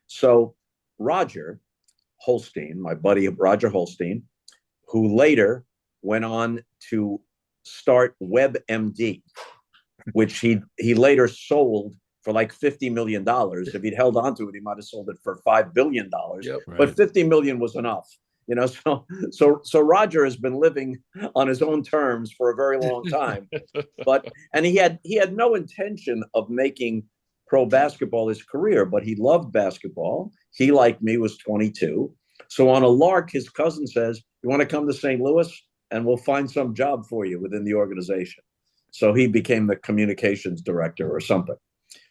So Roger Holstein, my buddy Roger Holstein, who later went on to start WebMD, which he later sold for like $50 million. If he'd held on to it, he might have sold it for $5 billion. Yep, but $50 million was enough. So Roger has been living on his own terms for a very long time. And he had no intention of making pro basketball his career, but he loved basketball. He, like me, was 22. So on a lark, his cousin says, "You want to come to St. Louis and we'll find some job for you within the organization." So he became the communications director or something.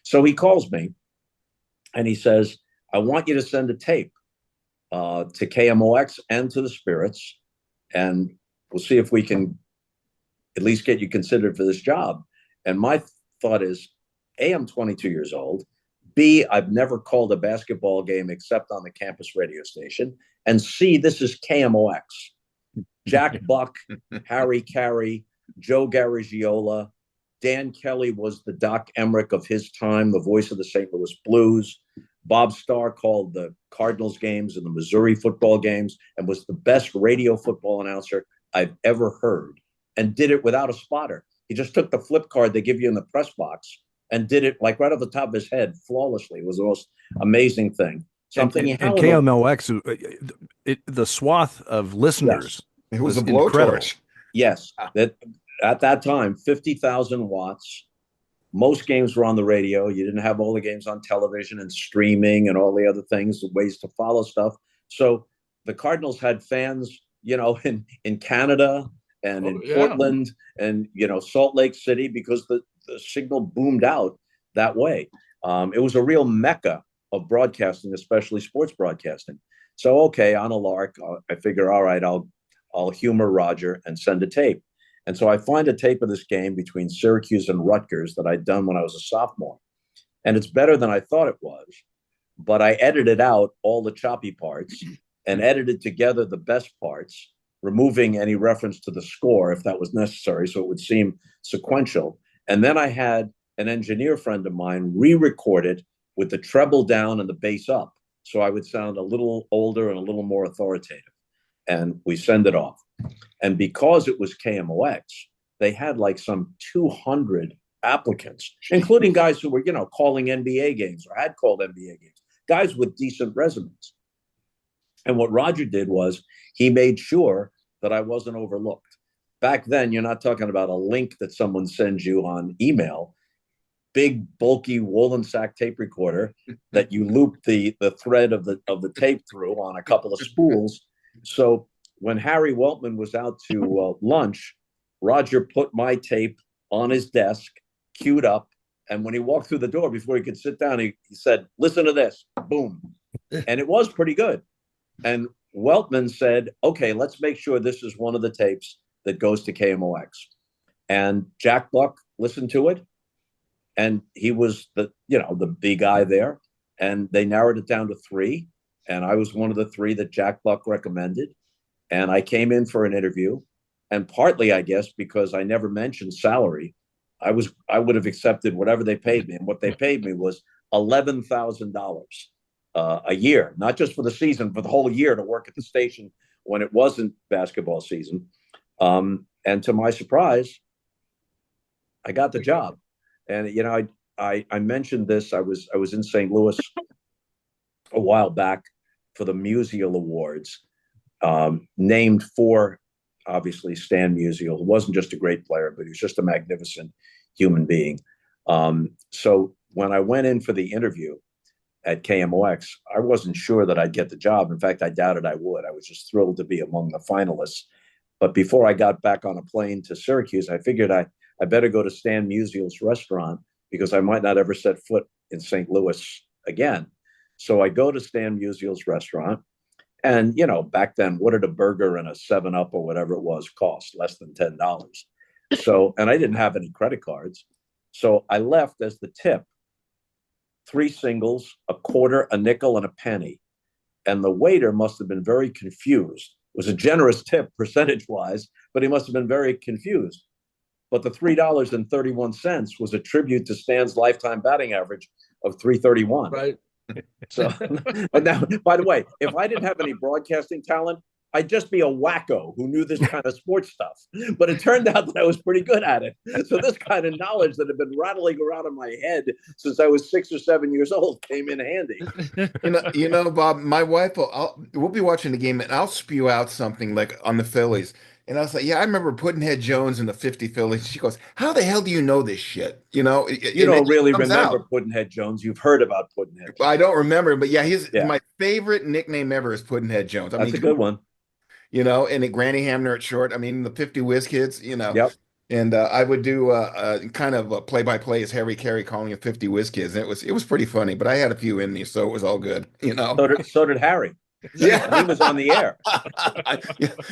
So he calls me and he says, "I want you to send a tape to KMOX and to the Spirits, and we'll see if we can at least get you considered for this job." And my thought is, A, I'm 22 years old. B, I've never called a basketball game except on the campus radio station. And C, this is KMOX. Jack Buck, Harry Carey, Joe Garagiola, Dan Kelly was the Doc Emmerich of his time, the voice of the St. Louis Blues. Bob Starr called the Cardinals games and the Missouri football games and was the best radio football announcer I've ever heard, and did it without a spotter. He just took the flip card they give you in the press box and did it like right off the top of his head flawlessly. It was the most amazing thing. And KMLX, the swath of listeners. Yes. It was a blowtorch. Yes, that at that time, 50,000 watts. Most games were on the radio. You didn't have all the games on television and streaming and all the other things, ways to follow stuff. So the Cardinals had fans, in Canada and in Portland and, Salt Lake City, because the signal boomed out that way. It was a real mecca of broadcasting, especially sports broadcasting. So, okay, on a lark, I figure, all right, I'll humor Roger and send a tape. And so I find a tape of this game between Syracuse and Rutgers that I'd done when I was a sophomore. And it's better than I thought it was. But I edited out all the choppy parts and edited together the best parts, removing any reference to the score if that was necessary, so it would seem sequential. And then I had an engineer friend of mine re-record it with the treble down and the bass up, so I would sound a little older and a little more authoritative. And we send it off. And because it was KMOX, they had like some 200 applicants, including guys who were, calling NBA games or had called NBA games, guys with decent resumes. And what Roger did was he made sure that I wasn't overlooked. Back then, you're not talking about a link that someone sends you on email. Big, bulky woolen sack tape recorder that you loop the thread of the tape through on a couple of spools. So when Harry Weltman was out to lunch, Roger put my tape on his desk, queued up, and when he walked through the door, before he could sit down, he said, "Listen to this." Boom. And it was pretty good. And Weltman said, "Okay, let's make sure this is one of the tapes that goes to KMOX." And Jack Buck listened to it, and he was the big guy there. And they narrowed it down to 3. And I was one of the 3 that Jack Buck recommended. And I came in for an interview. And partly, I guess, because I never mentioned salary, I would have accepted whatever they paid me. And what they paid me was $11,000 a year, not just for the season, for the whole year to work at the station when it wasn't basketball season. And to my surprise, I got the job. And, I mentioned this. I was in St. Louis a while back for the Musial Awards, named for, obviously, Stan Musial, who wasn't just a great player, but he was just a magnificent human being. So when I went in for the interview at KMOX, I wasn't sure that I'd get the job. In fact, I doubted I would. I was just thrilled to be among the finalists. But before I got back on a plane to Syracuse, I figured I better go to Stan Musial's restaurant, because I might not ever set foot in St. Louis again. So I go to Stan Musial's restaurant. And, back then, what did a burger and a 7-Up or whatever it was cost? Less than $10. So, and I didn't have any credit cards. So I left as the tip 3 singles, a quarter, a nickel, and a penny. And the waiter must have been very confused. It was a generous tip percentage-wise, but he must have been very confused. But the $3.31 was a tribute to Stan's lifetime batting average of .331. Right. So, but now, by the way, if I didn't have any broadcasting talent, I'd just be a wacko who knew this kind of sports stuff. But it turned out that I was pretty good at it. So this kind of knowledge that had been rattling around in my head since I was 6 or 7 years old came in handy. Bob, my wife we'll be watching the game and I'll spew out something like on the Phillies. And I was like, yeah, I remember Pudd'nhead Jones in the 50 Phillies. She goes, how the hell do you know this shit? You don't really remember Pudd'nhead Jones. You've heard about Pudd'nhead Jones. I don't remember, but yeah, my favorite nickname ever is Pudd'nhead Jones. That's a good one. And Granny Hamner at short. I mean, the 50 Whiz Kids, Yep. And I would do kind of a play-by-play as Harry Carey calling it 50 Whiz Kids. And it was pretty funny, but I had a few in me, so it was all good, So did Harry. Yeah, he was on the air.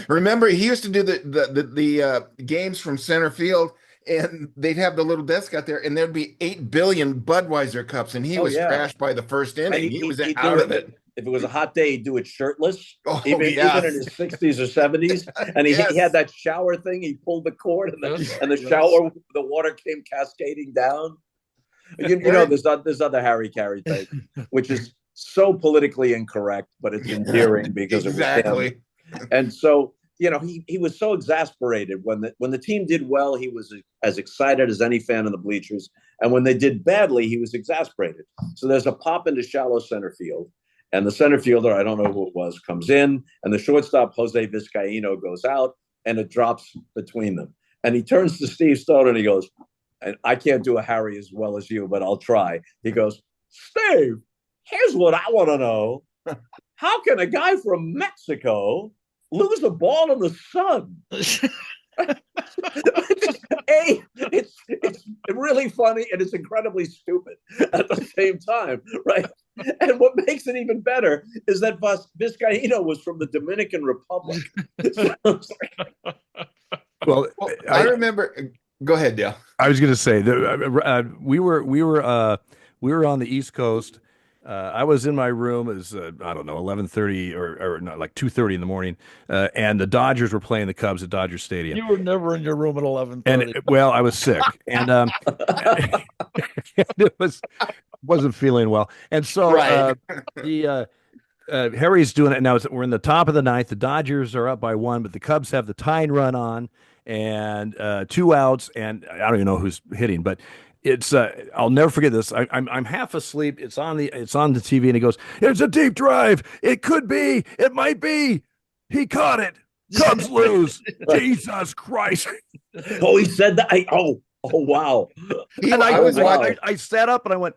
Remember, he used to do the games from center field, and they'd have the little desk out there, and there'd be 8 billion Budweiser cups, and he was trashed by the first inning. He was out of it. If it was a hot day, he'd do it shirtless, even in his 60s or 70s. And he had that shower thing. He pulled the cord, and the shower, the water came cascading down. There's other Harry Carey tape, which is so politically incorrect, but it's endearing because exactly. It was him. And so, he was so exasperated when the team did well. He was as excited as any fan in the bleachers, and when they did badly, he was exasperated. So there's a pop into shallow center field, and the center fielder, I don't know who it was, comes in, and the shortstop Jose Vizcaíno goes out, and it drops between them. And he turns to Steve Stone and he goes, and I can't do a Harry as well as you, but I'll try. He goes, Steve, here's what I want to know. How can a guy from Mexico lose a ball in the sun? It's really funny and it's incredibly stupid at the same time, right? And what makes it even better is that Vizcaíno was from the Dominican Republic. Well, I remember. Go ahead, Dale. I was going to say that we were on the East Coast. I was in my room. It was I don't know 11:30 or not, like 2:30 in the morning, and the Dodgers were playing the Cubs at Dodger Stadium. You were never in your room at 11:30. And well, I was sick, and it wasn't feeling well, and so Right. Harry's doing it now. We're in the top of the ninth. The Dodgers are up by 1, but the Cubs have the tying run on and 2 outs, and I don't even know who's hitting, but it's I'll never forget this. I'm half asleep. It's on the TV, and he goes, "It's a deep drive. It could be. It might be. He caught it. Cubs lose. Jesus Christ!" Oh, he said that. Oh, wow. And I sat up and I went,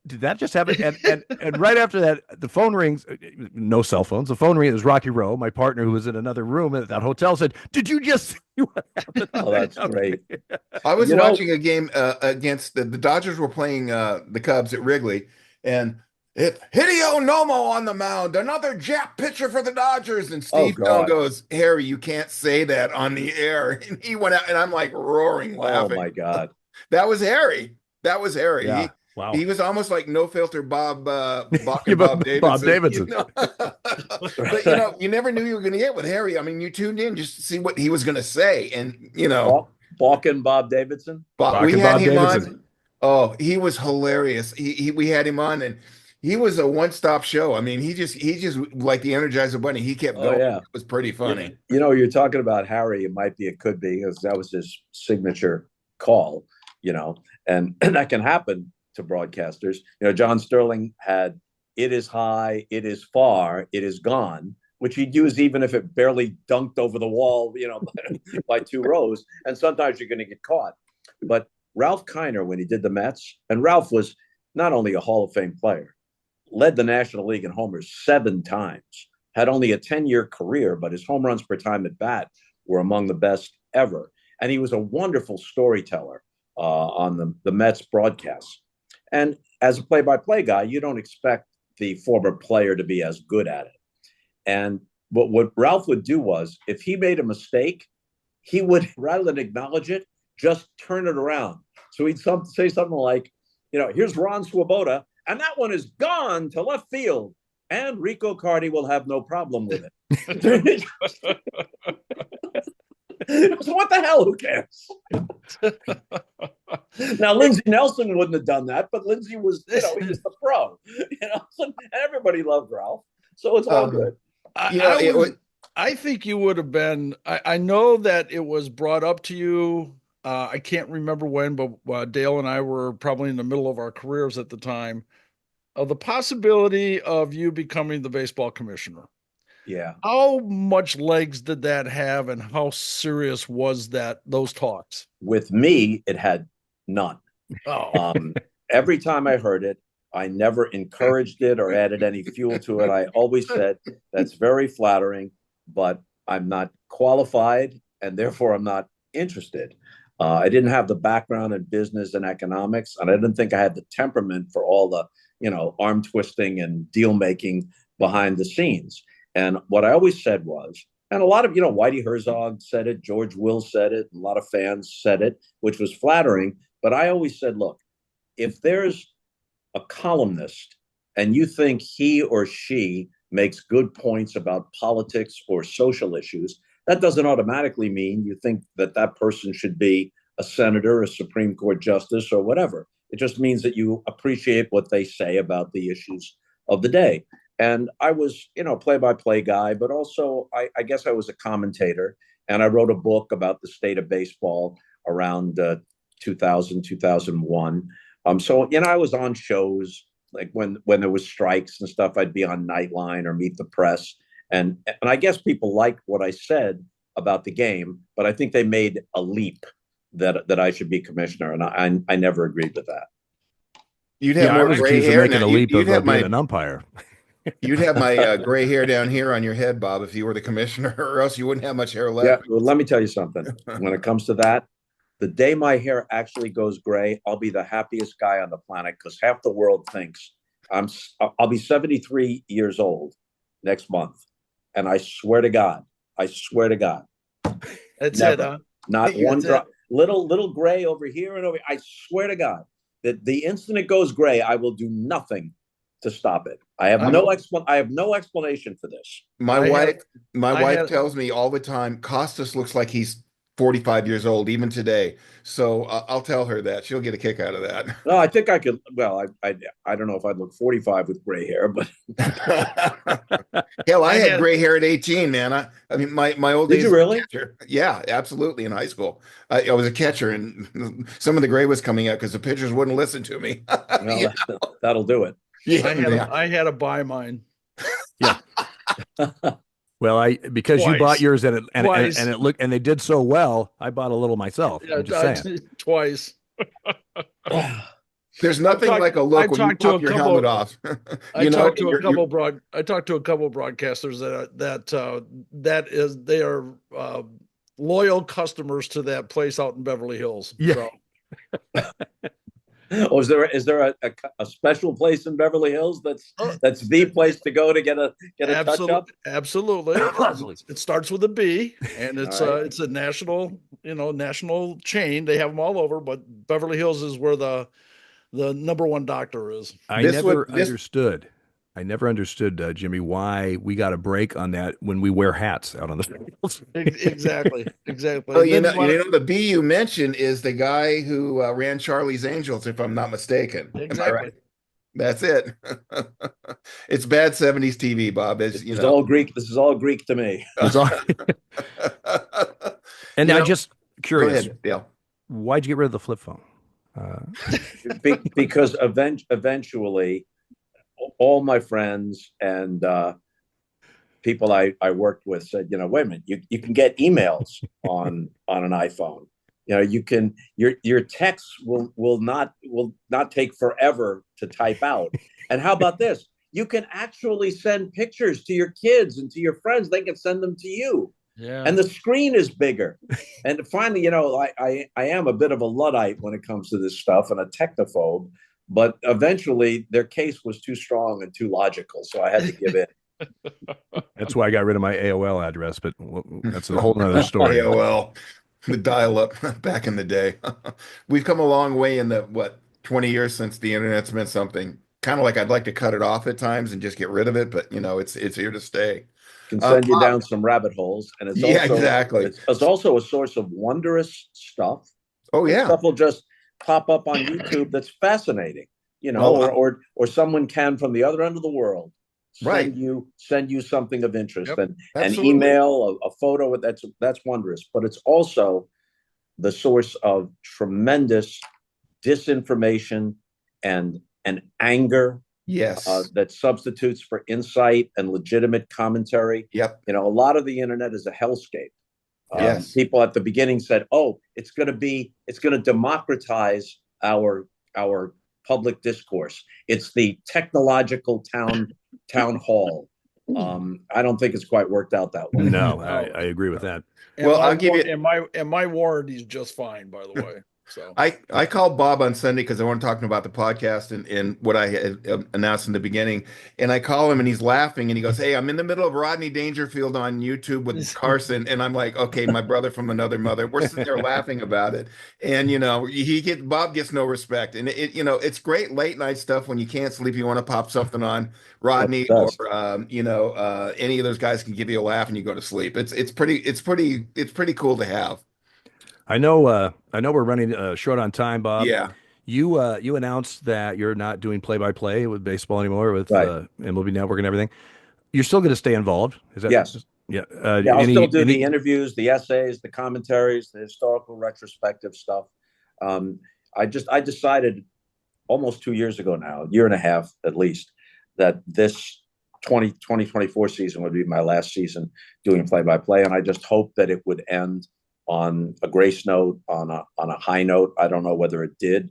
did that just happen? And right after that, the phone rings. No cell phones. The phone rings. It was Rocky Rowe, my partner, who was in another room at that hotel. Said, "Did you just see what happened?" Oh, that's great. I was watching a game against the Dodgers were playing the Cubs at Wrigley, and Hideo Nomo on the mound, another Jap pitcher for the Dodgers. And Steve Stone goes, "Harry, you can't say that on the air." And he went out, and I'm like roaring, laughing. Oh my God, that was Harry. Yeah. Wow. He was almost like no filter Bob Davidson. Bob Davidson. You know? But you never knew you were going to get with Harry. I mean, you tuned in just to see what he was going to say, and Balkan Bob Davidson. We had him on. Oh, he was hilarious. We had him on, and he was a one-stop show. I mean, he just like the Energizer Bunny. He kept going. Yeah. It was pretty funny. You're talking about Harry. It might be, it could be, because that was his signature call. And that can happen to broadcasters. John Sterling had "It is high, it is far, it is gone," which he'd use even if it barely dunked over the wall, by 2 rows. And sometimes you're going to get caught. But Ralph Kiner, when he did the Mets, and Ralph was not only a Hall of Fame player, led the National League in homers 7 times, had only a 10-year career, but his home runs per time at bat were among the best ever. And he was a wonderful storyteller on the Mets broadcasts. And as a play-by-play guy, you don't expect the former player to be as good at it. And what Ralph would do was, if he made a mistake, he would, rather than acknowledge it, just turn it around. So he'd say something like, "Here's Ron Swoboda, and that one is gone to left field, and Rico Cardi will have no problem with it." So what the hell? Who cares? Now, Lindsey Nelson wouldn't have done that, but Lindsey was, he was the pro. And everybody loved Ralph, so it's all good. I think you would have been. I know that it was brought up to you. I can't remember when, but Dale and I were probably in the middle of our careers at the time, of the possibility of you becoming the baseball commissioner. Yeah. How much legs did that have, and how serious was those talks? With me, it had none. Oh. Every time I heard it, I never encouraged it or added any fuel to it. I always said, "That's very flattering, but I'm not qualified, and therefore I'm not interested." I didn't have the background in business and economics, and I didn't think I had the temperament for all the, arm twisting and deal making behind the scenes. And what I always said was, and a lot of, Whitey Herzog said it, George Will said it, a lot of fans said it, which was flattering. But I always said, look, if there's a columnist and you think he or she makes good points about politics or social issues, that doesn't automatically mean you think that person should be a senator, a Supreme Court justice, or whatever. It just means that you appreciate what they say about the issues of the day. And I was, play-by-play guy, but also I guess I was a commentator, and I wrote a book about the state of baseball around 2000, 2001. So, I was on shows like when there was strikes and stuff. I'd be on Nightline or Meet the Press, and I guess people liked what I said about the game, but I think they made a leap that I should be commissioner, and I never agreed with that. You'd have more I was gray accused of hair making now. a leap You'd of have being my an umpire. you'd have my gray hair down here on your head, Bob, if you were the commissioner, or else you wouldn't have much hair Yeah, left. well, let me tell you something. When it comes to that, the day my hair actually goes gray, I'll be the happiest guy on the planet, because half the world thinks I'll be 73 years old next month, and I swear to God, That's never, it, huh? not one That's drop, little gray over here and over here. I swear to God that the instant it goes gray, I will do nothing to stop it. I have no explanation for this. My I wife, had- tells me all the time, Costas looks like he's 45 years old, even today. So I'll tell her that. She'll get a kick out of that. No, I think I could. Well, I don't know if I'd look 45 with gray hair, but Hell, I had gray hair at 18, man. I mean, my old did days. you really? Catcher. Yeah, absolutely. In high school, I was a catcher, and some of the gray was coming out because the pitchers wouldn't listen to me. Well, that'll do it. Yeah, I had to buy mine. Yeah. Well, because you bought yours and it looked, and they did so well, I bought a little myself. Yeah, I'm just saying. twice. There's nothing like a look when you pop your helmet off. I talked to a couple broadcasters they are loyal customers to that place out in Beverly Hills. Yeah. So. Oh, is there a special place in Beverly Hills that's the place to go to get a touch up? Absolutely. It starts with a B, and it's a national chain. They have them all over, but Beverly Hills is where the number one doctor is. I never understood, Jimmy, why we got a break on that when we wear hats out on the fields. Exactly. Well, the B you mentioned is the guy who ran Charlie's Angels, if I'm not mistaken. Exactly. Am I right? That's it. It's bad 70s TV, Bob. This is all Greek. This is all Greek to me. And I'm just curious. Go ahead, Dale. Why'd you get rid of the flip phone? Because eventually all my friends and people I worked with said, wait a minute, you can get emails on an iPhone. You can your texts will not take forever to type out. And how about this? You can actually send pictures to your kids and to your friends. They can send them to you. Yeah. And the screen is bigger. And finally, I am a bit of a Luddite when it comes to this stuff and a technophobe. But eventually, their case was too strong and too logical, so I had to give in. That's why I got rid of my AOL address, but that's a whole nother story. AOL, the dial-up back in the day. We've come a long way in the 20 years since the internet's meant something. Kind of like I'd like to cut it off at times and just get rid of it, but it's here to stay. Can send you down some rabbit holes, and it's also exactly. It's also a source of wondrous stuff. Oh yeah, stuff will just pop up on YouTube that's fascinating, or someone can from the other end of the world send you something of interest. Yep, and an email, a photo. That's wondrous, but it's also the source of tremendous disinformation and anger. Yes, that substitutes for insight and legitimate commentary. Yep. A lot of the internet is a hellscape. Yes. People at the beginning said, "Oh, it's going to democratize our public discourse. It's the technological town hall." I don't think it's quite worked out that way. No, I agree with that. I'll give you. And my warranty's just fine, by the way. So I called Bob on Sunday because I want to talk about the podcast and what I had announced in the beginning. And I call him and he's laughing and he goes, "Hey, I'm in the middle of Rodney Dangerfield on YouTube with Carson." And I'm like, "Okay, my brother from another mother." We're sitting there laughing about it. And Bob gets no respect. And it's great late night stuff when you can't sleep. You want to pop something on Rodney or any of those guys can give you a laugh and you go to sleep. It's pretty cool to have. I know we're running short on time, Bob. Yeah. You announced that you're not doing play-by-play with baseball anymore with MLB Network and everything. You're still going to stay involved. Is that yes? Yeah. I'll still do the interviews, the essays, the commentaries, the historical retrospective stuff. I decided almost 2 years ago now, a year and a half at least, that this 2024 season would be my last season doing play-by-play, and I just hope that it would end on a grace note, on a high note. I don't know whether it did.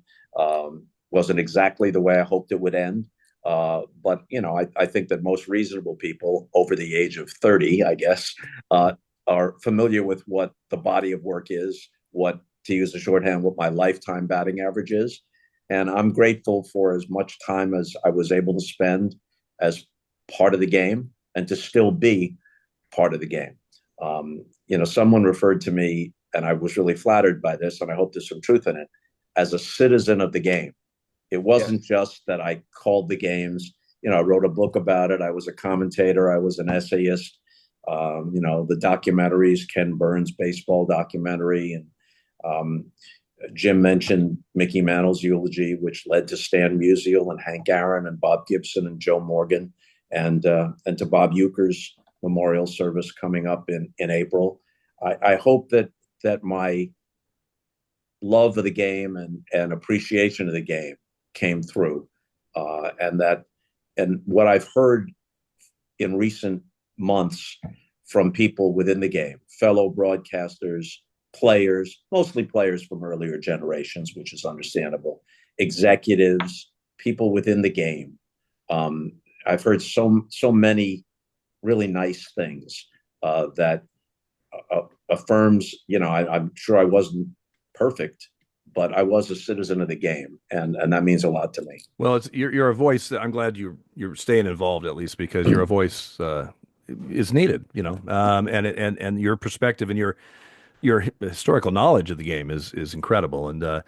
Wasn't exactly the way I hoped it would end. But I think that most reasonable people over the age of 30, I guess, are familiar with what the body of work is, what, to use the shorthand, what my lifetime batting average is. And I'm grateful for as much time as I was able to spend as part of the game and to still be part of the game. Someone referred to me, and I was really flattered by this, and I hope there's some truth in it, as a citizen of the game. It wasn't just that I called the games. I wrote a book about it. I was a commentator. I was an essayist. The documentaries, Ken Burns' baseball documentary, and Jim mentioned Mickey Mantle's eulogy, which led to Stan Musial and Hank Aaron and Bob Gibson and Joe Morgan, and to Bob Uecker's memorial service coming up in April. I hope that my love of the game and appreciation of the game came through, and what I've heard in recent months from people within the game, fellow broadcasters, players, mostly players from earlier generations, which is understandable, executives, people within the game. I've heard so many really nice things that affirms, I'm sure I wasn't perfect, but I was a citizen of the game, and that means a lot to me. Well, you're a voice. I'm glad you're staying involved, at least, because you're a voice is needed, and your perspective and your historical knowledge of the game is incredible. And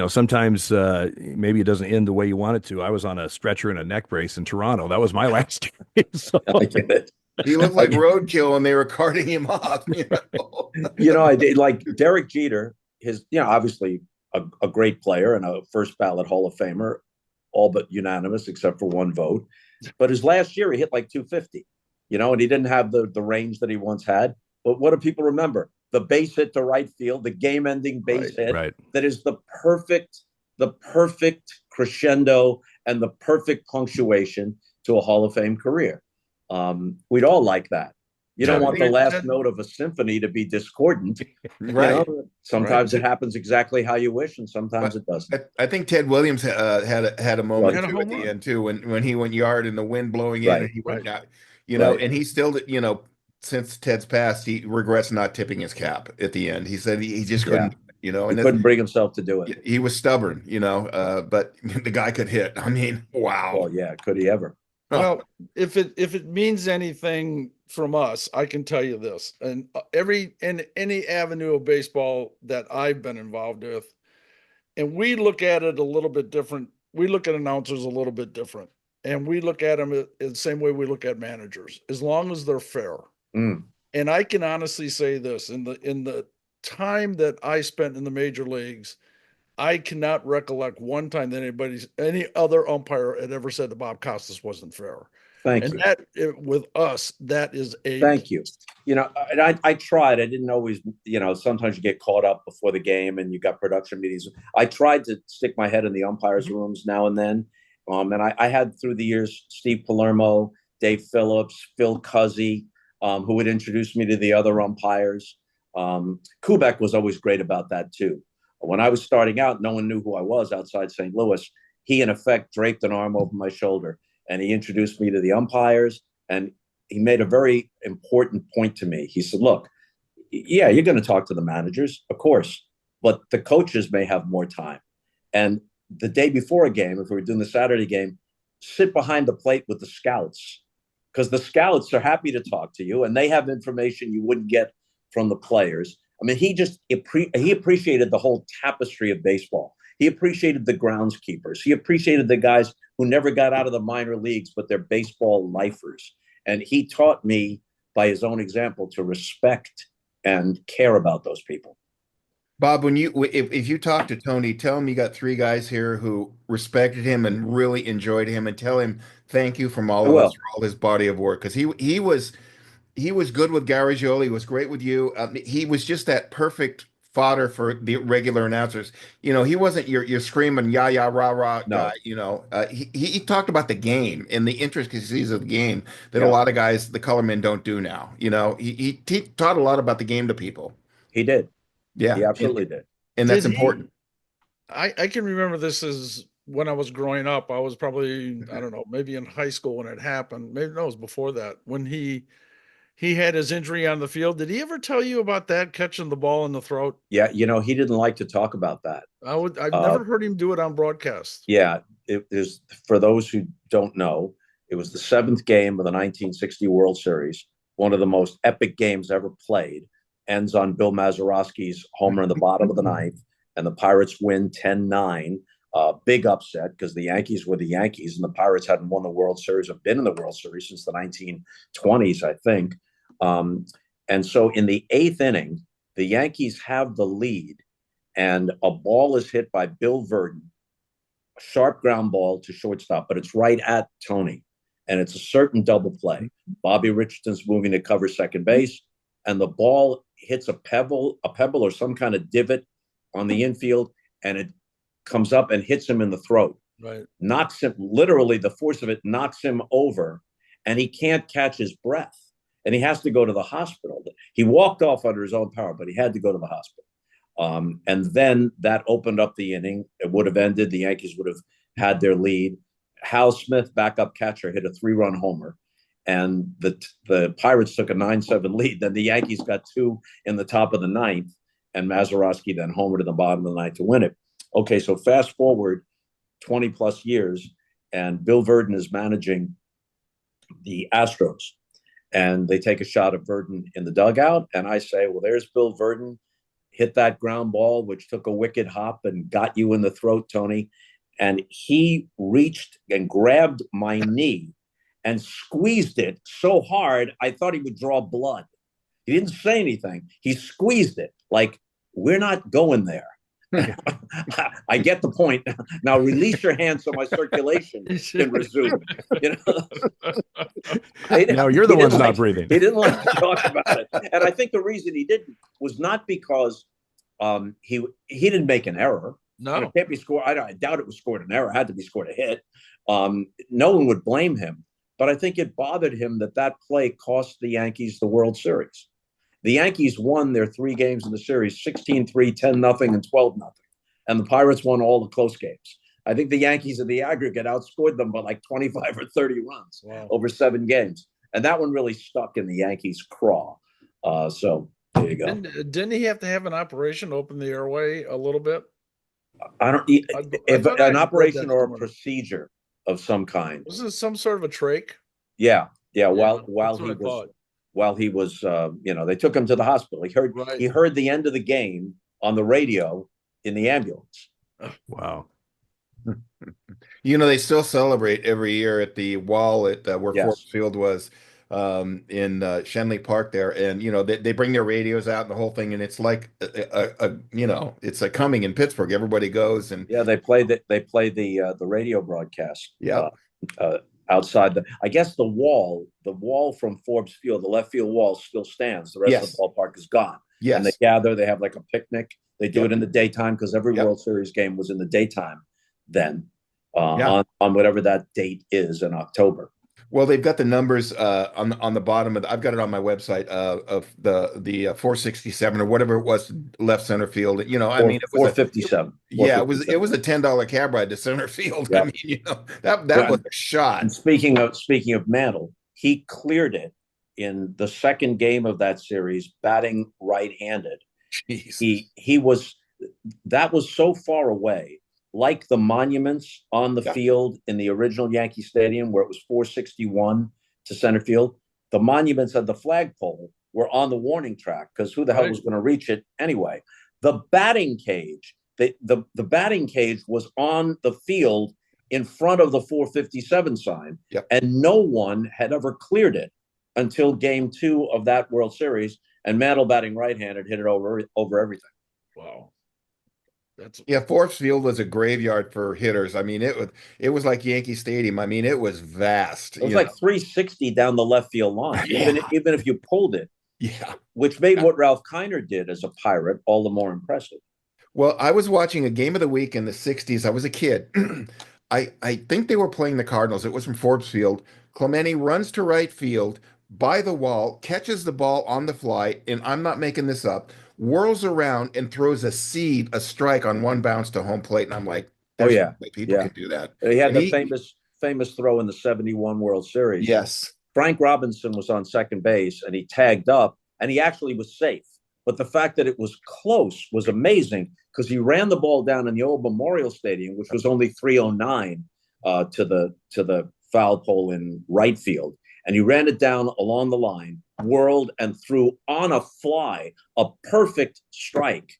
sometimes maybe it doesn't end the way you want it to. I was on a stretcher and a neck brace in Toronto. That was my last game. So. I get it. He looked like roadkill, and they were carting him off. I did, like Derek Jeter. Obviously a great player and a first ballot Hall of Famer, all but unanimous except for one vote. But his last year, he hit like 250, and he didn't have the range that he once had. But what do people remember? The base hit to right field, the game-ending base hit. Right. That is the perfect crescendo and the perfect punctuation to a Hall of Fame career. We'd all like that. You don't want the last note of a symphony to be discordant. Right. Sometimes it happens exactly how you wish, and sometimes it doesn't. I think Ted Williams had a moment too at the end too, when he went yard and the wind blowing in, and he went out, and he still, since Ted's passed, he regrets not tipping his cap at the end. He said he just couldn't, and he couldn't bring himself to do it. He was stubborn, but the guy could hit. I mean, wow. Well, yeah, could he ever? Well, if it means anything from us, I can tell you this. And any avenue of baseball that I've been involved with, and we look at it a little bit different. We look at announcers a little bit different, and we look at them the same way we look at managers, as long as they're fair. Mm. And I can honestly say this: in the time that I spent in the major leagues, I cannot recollect one time that any other umpire had ever said that Bob Costas wasn't fair. Thank you. With us, that is thank you. I tried. I didn't always, sometimes you get caught up before the game and you got production meetings. I tried to stick my head in the umpires' rooms now and then. And I had through the years Steve Palermo, Dave Phillips, Phil Cuzzy, who would introduce me to the other umpires. Kubek was always great about that too. When I was starting out, no one knew who I was outside St. Louis. He, in effect, draped an arm over my shoulder, and he introduced me to the umpires, and he made a very important point to me. He said, look, yeah, you're going to talk to the managers, of course, but the coaches may have more time. And the day before a game, if we were doing the Saturday game, sit behind the plate with the scouts, because the scouts are happy to talk to you, and they have information you wouldn't get from the players. I mean, he appreciated the whole tapestry of baseball. He appreciated the groundskeepers. He appreciated the guys who never got out of the minor leagues, but they're baseball lifers. And he taught me, by his own example, to respect and care about those people. Bob, if you talk to Tony, tell him you got 3 guys here who respected him and really enjoyed him, and tell him thank you from all of us for all his body of work, because he was good with Garagiola. He was great with you. He was just that perfect fodder for the regular announcers. He wasn't your screaming yah yah rah rah No. guy. He talked about the game and the intricacies of the game that a Yeah. lot of guys, the colormen, don't do now. He taught a lot about the game to people. He did. Yeah, He absolutely did. and that's important. I can remember this as when I was growing up. I was probably, I don't know, maybe in high school when it happened. Maybe no, it was before that. When he had his injury on the field. Did he ever tell you about that, catching the ball in the throat? Yeah, he didn't like to talk about that. I've never heard him do it on broadcast. Yeah, it is, for those who don't know, it was the 7th game of the 1960 World Series, one of the most epic games ever played. Ends on Bill Mazeroski's homer in the bottom of the 9th, and the Pirates win 10-9. Big upset because the Yankees were the Yankees, and the Pirates hadn't won the World Series or been in the World Series since the 1920s, I think. And so in the 8th inning, the Yankees have the lead, and a ball is hit by Bill Verdon, a sharp ground ball to shortstop, but it's right at Tony, and it's a certain double play. Bobby Richardson's moving to cover second base, and the ball hits a pebble or some kind of divot on the infield, and it comes up and hits him in the throat. Right. Knocks him, literally the force of it knocks him over, and he can't catch his breath, and he has to go to the hospital. He walked off under his own power, but he had to go to the hospital. And then that opened up the inning. It would have ended. The Yankees would have had their lead. Hal Smith, backup catcher, hit a 3-run homer, and the Pirates took a 9-7 lead. Then the Yankees got 2 in the top of the 9th, and Mazeroski then homered in the bottom of the 9th to win it. Okay, so fast forward 20 plus years, and Bill Verdon is managing the Astros, and they take a shot of Verdon in the dugout, and I say, well, there's Bill Verdon, hit that ground ball, which took a wicked hop and got you in the throat, Tony. And he reached and grabbed my knee and squeezed it so hard, I thought he would draw blood. He didn't say anything. He squeezed it like, we're not going there. I get the point. Now release your hand so my circulation can resume. No, you're the one's not breathing. He didn't like to talk about it, and I think the reason he didn't was not because he didn't make an error. No, it can't be scored. I doubt it was scored an error. It had to be scored a hit. No one would blame him, but I think it bothered him that play cost the Yankees the World Series. The Yankees won their 3 games in the series, 16-3, 10-0, and 12-0. And the Pirates won all the close games. I think the Yankees in the aggregate outscored them by like 25 or 30 runs over 7 games. And that one really stuck in the Yankees' craw. So there you go. Didn't he have to have an operation to open the airway a little bit? I don't if an operation or a procedure of some kind. Was this some sort of a trach? Yeah. While he was, they took him to the hospital. He heard the end of the game on the radio in the ambulance. Wow. They still celebrate every year at the wall at where Forbes Field was in Shenley Park there, and they bring their radios out and the whole thing, and it's like it's like coming in Pittsburgh. Everybody goes and they play the radio broadcast. Outside I guess the wall from Forbes Field, the left field wall still stands. The rest of the ballpark is gone. Yes. And they gather, they have like a picnic. They do it in the daytime because every World Series game was in the daytime then on whatever that date is in October. Well, they've got the numbers on the bottom of I've got it on my website of the 467 or whatever it was left center field. It was 457. It was a $10 cab ride to center field. Yep. I mean, that was a shot. And speaking of Mantle, he cleared it in the second game of that series, batting right-handed. Jeez. That was so far away. Like the monuments on the field in the original Yankee Stadium, where it was 461 to center field, the monuments at the flagpole were on the warning track because who the hell was going to reach it anyway? The batting cage, the batting cage was on the field in front of the 457 sign, and no one had ever cleared it until Game 2 of that World Series. And Mantle, batting right-handed, hit it over everything. Wow. Forbes Field was a graveyard for hitters. I mean, it was like Yankee Stadium. I mean, it was vast. It was like 360 down the left field line. Even if you pulled it, Yeah. which made what Ralph Kiner did as a Pirate all the more impressive. Well, I was watching a game of the week in the 60s. I was a kid. I think they were playing the Cardinals. It was from Forbes Field. Clemente runs to right field by the wall, catches the ball on the fly, and I'm not making this up, whirls around and throws a strike on one bounce to home plate. And I'm like, Oh there's yeah, no way people can do that. He had And the famous throw in the '71 World Series. yes. Frank Robinson was on second base and he tagged up and he actually was safe. But the fact that it was close was amazing because he ran the ball down in the old Memorial Stadium, which was only 309 to the foul pole in right field. And he ran it down along the line, whirled, and threw on a fly a perfect strike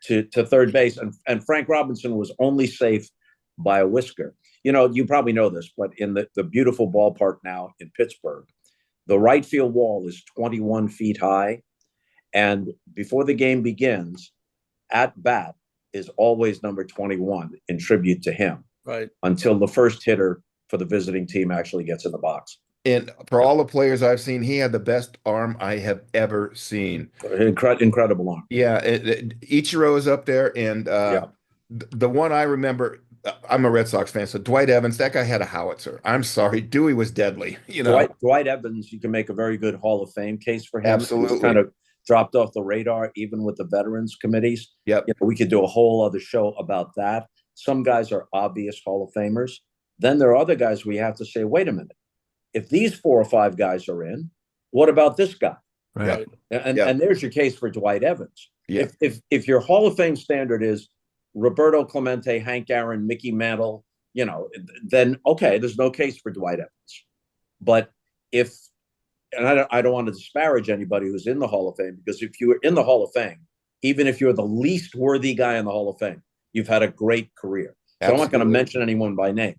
to third base. And Frank Robinson was only safe by a whisker. You know, you probably know this, but in the beautiful ballpark now in Pittsburgh, the right field wall is 21 feet high. And before the game begins, at bat is always number 21 in tribute to him. Right. Until the first hitter for the visiting team actually gets in the box. And for all the players I've seen, he had the best arm I have ever seen. Incredible arm. Yeah. Ichiro is up there. And the one I remember, I'm a Red Sox fan, so Dwight Evans, that guy had a howitzer. I'm sorry. Dewey was deadly. You know, Dwight Evans, you can make a very good Hall of Fame case for him. Absolutely. He's kind of dropped off the radar, even with the veterans committees. Yep. You know, we could do a whole other show about that. Some guys are obvious Hall of Famers. Then there are other guys we have to say, wait a minute. If these 4 or 5 guys are in, what about this guy? Right. And there's your case for Dwight Evans. Yeah. If your Hall of Fame standard is Roberto Clemente, Hank Aaron, Mickey Mantle, you know, then okay, there's no case for Dwight Evans. But I don't want to disparage anybody who's in the Hall of Fame, because if you were in the Hall of Fame, even if you're the least worthy guy in the Hall of Fame, you've had a great career. So I'm not going to mention anyone by name.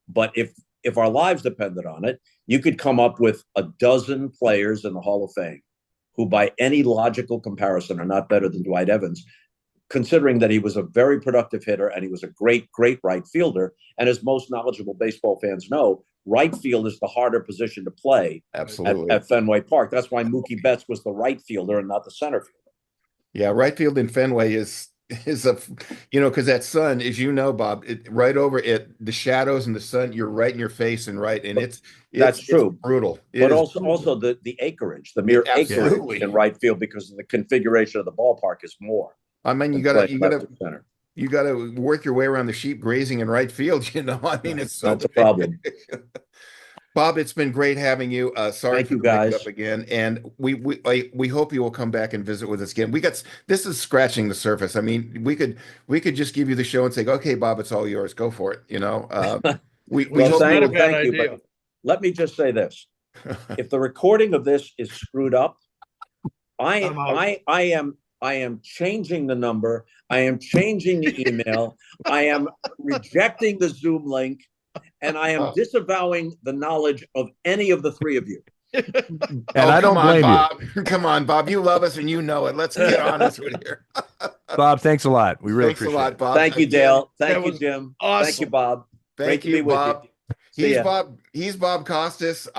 But if our lives depended on it, you could come up with a dozen players in the Hall of Fame who, by any logical comparison, are not better than Dwight Evans, considering that he was a very productive hitter and he was a great, great right fielder. And as most knowledgeable baseball fans know, right field is the harder position to play. Absolutely. At Fenway Park. That's why Mookie Betts was the right fielder and not the center fielder. Yeah, right field in Fenway is a, you know, because that sun, as you know, Bob, right over it, the shadows and the sun, you're right in your face and that's true. It's brutal. But also the acreage, the mere acreage in right field, because the configuration of the ballpark is more. I mean, you gotta work your way around the sheep grazing in right field. You know, I mean, it's that's a problem. Bob, it's been great having you. Sorry Thank you guys up again, and we hope you will come back and visit with us again. This is scratching the surface. I mean, we could just give you the show and say, okay, Bob, it's all yours. Go for it. You know, thank you. But let me just say this: if the recording of this is screwed up, I am changing the number. I am changing the email. I am rejecting the Zoom link. And I am disavowing the knowledge of any of the 3 of you. And I don't blame you. Come on, Bob. You love us and you know it. Let's get honest with here. Bob, thanks a lot. We really appreciate it. Bob. Thank you, Dale. Thank you, Jim. Awesome. Thank you, Bob. Thank you, Bob. He's Bob Costas.